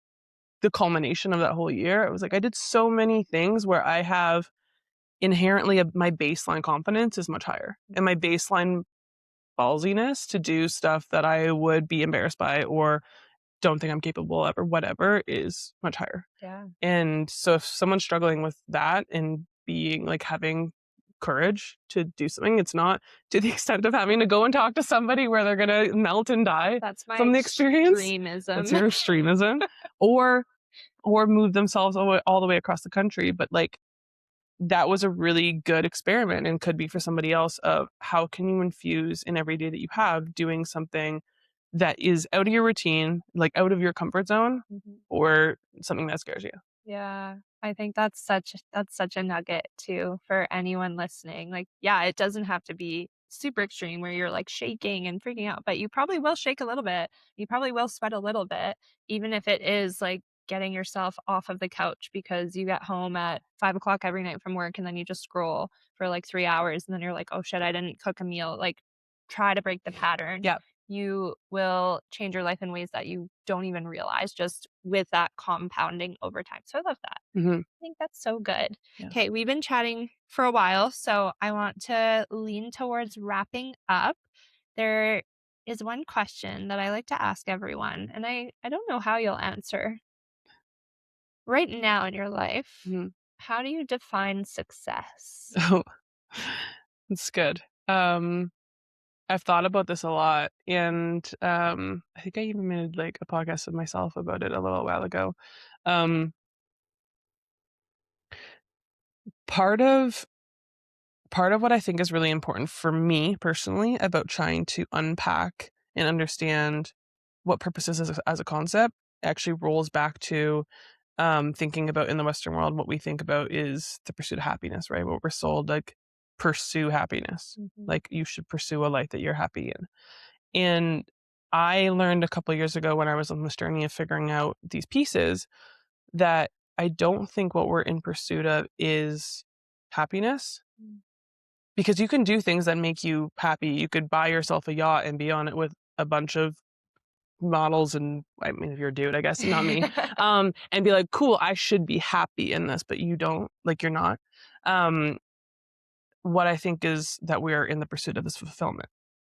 the culmination of that whole year, it was like I did so many things where I have inherently my baseline confidence is much higher and my baseline ballsiness to do stuff that I would be embarrassed by or don't think I'm capable of or whatever is much higher. Yeah. And so if someone's struggling with that and being like having courage to do something, it's not to the extent of having to go and talk to somebody where they're gonna melt and die. That's my from the experience. extremism. That's your extremism. or move themselves all the way across the country. But like that was a really good experiment, and could be for somebody else, of how can you infuse in every day that you have doing something that is out of your routine, like out of your comfort zone, Mhm. or something that scares you. Yeah, I think that's such a nugget too for anyone listening. Like, yeah, it doesn't have to be super extreme where you're like shaking and freaking out, but you probably will shake a little bit. You probably will sweat a little bit, even if it is like getting yourself off of the couch because you get home at 5 o'clock every night from work and then you just scroll for like 3 hours and then you're like, oh shit, I didn't cook a meal. Like, try to break the pattern. Yeah. You will change your life in ways that you don't even realize just with that compounding over time. So I love that. Mhm. I think that's so good. Yeah. Okay, we've been chatting for a while, so I want to lean towards wrapping up. There is one question that I like to ask everyone, and I don't know how you'll answer. Right now in your life, Mhm. how do you define success? Oh, that's good. Um, I've thought about this a lot, and I think I even made like a podcast with myself about it a little while ago. Um, part of part of what I think is really important for me personally about trying to unpack and understand what purpose is as a concept actually rolls back to thinking about, in the Western world, what we think about is the pursuit of happiness, right? What we're sold, like, pursue happiness. Mhm. Like, you should pursue a life that you're happy in. And I learned a couple years ago when I was on this journey of figuring out these pieces that I don't think what we're in pursuit of is happiness, Mm. because you can do things that make you happy. You could buy yourself a yacht and be on it with a bunch of models, and I mean, if you're a dude, I guess, not me, and be like, "Cool, I should be happy in this," but you don't, like, you're not. Um, what I think is that we are in the pursuit of this fulfillment,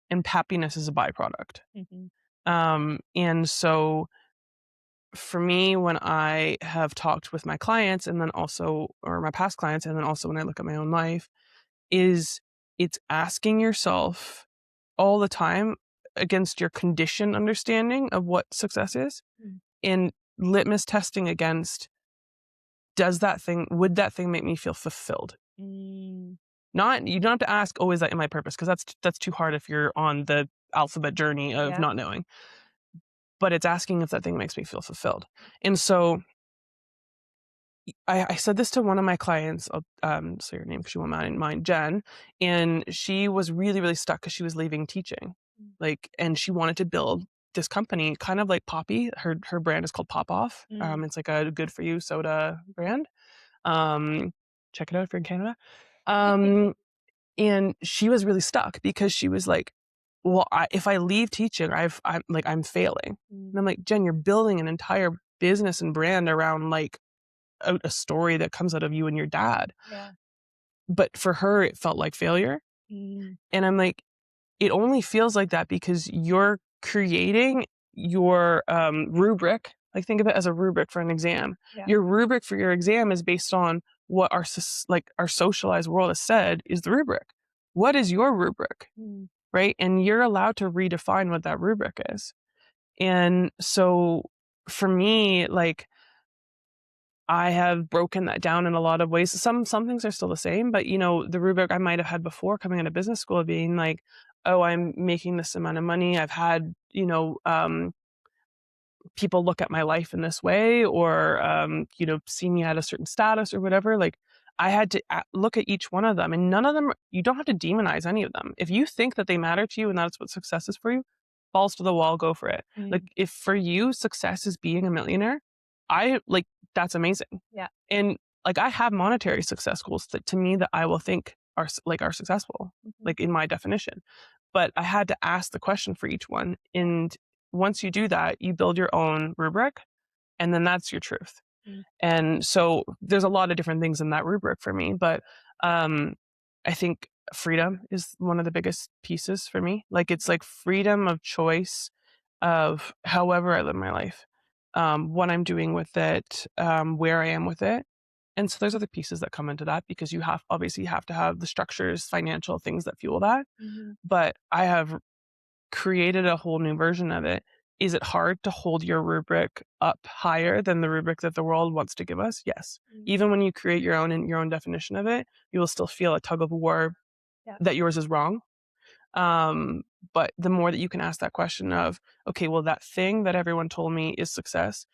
and happiness is a byproduct. Mhm. And so for me, when I have talked with my clients, and then also, or my past clients, and then also when I look at my own life, is it's asking yourself all the time against your conditioned understanding of what success is, Mm. and litmus testing against, would that thing make me feel fulfilled? Mm. Not, you don't have to ask, oh, is that in my purpose? Because that's too hard if you're on the alphabet journey of Yeah. not knowing. But it's asking if that thing makes me feel fulfilled. And so I said this to one of my clients, I'll say her name because she won't mind, Jen, and she was really, really stuck because she was leaving teaching. Mm. Like, and she wanted to build this company, kind of like Poppy. Her brand is called Pop Off. Mm. It's like a good for you soda brand. Um, check it out if you're in Canada. Um, and she was really stuck because she was like, well, if I leave teaching, I'm failing. And Mm. I'm like, Jen, you're building an entire business and brand around like a story that comes out of you and your dad. Yeah. But for her, it felt like failure. Mm. And I'm like, it only feels like that because you're creating your rubric. Like, think of it as a rubric for an exam. Yeah. Your rubric for your exam is based on what our socialized world has said is the rubric. What is your rubric? Mm. Right? And you're allowed to redefine what that rubric is. And so for me, like, I have broken that down in a lot of ways. Some things are still the same, but, the rubric I might have had before coming out of business school being like, "Oh, I'm making this amount of money. I've had, people look at my life in this way, or, see me at a certain status or whatever." Like, I had to look at each one of them, and none of them, you don't have to demonize any of them. If you think that they matter to you and that's what success is for you, balls to the wall, go for it. Like, Mm. if for you success is being a millionaire, I like, that's amazing. Yeah. And like, I have monetary success goals that to me that I will think are successful, Mhm. like in my definition. But I had to ask the question for each one. And once you do that, you build your own rubric, and then that's your truth. Mm. And so there's a lot of different things in that rubric for me, but um, I think freedom is one of the biggest pieces for me. Like, it's like freedom of choice of however I live my life, what I'm doing with it, where I am with it. And so there's other pieces that come into that, because you have to have the structures, financial things that fuel that. Mhm. But I have created a whole new version of it Is it hard to hold your rubric up higher than the rubric that the world wants to give us? Yes. Mm. Even when you create your own and your own definition of it, you will still feel a tug of war Yeah. that yours is wrong. Um, but the more that you can ask that question of, okay, well, that thing that everyone told me is success,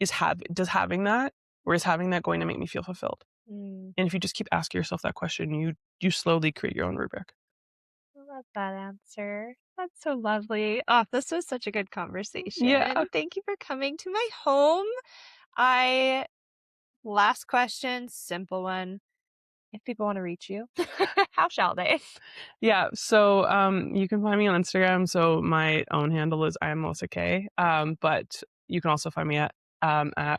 does having that, or is having that going to make me feel fulfilled? Mm. And if you just keep asking yourself that question, you slowly create your own rubric. I love that answer. That's so lovely. Oh, this was such a good Yeah. conversation. Thank you for coming to my home. I Last question, simple one. If people want to reach you, how shall they? Yeah. So you can find me on Instagram. So my own handle is I am Melissa K. But you can also find me at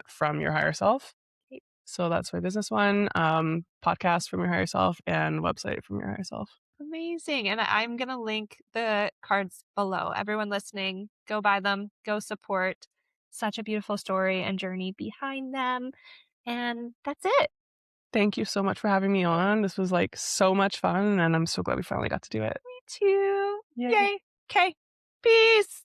From Your Higher Self. So that's my business one, podcast From Your Higher Self, and website From Your Higher Self. Amazing. And I'm going to link the cards below. Everyone listening, go buy them, go support. Such a beautiful story and journey behind them. And that's it. Thank you so much for having me on. This was like so much fun, and I'm so glad we finally got to do it. Me too. Yay. Yay. Okay. Peace.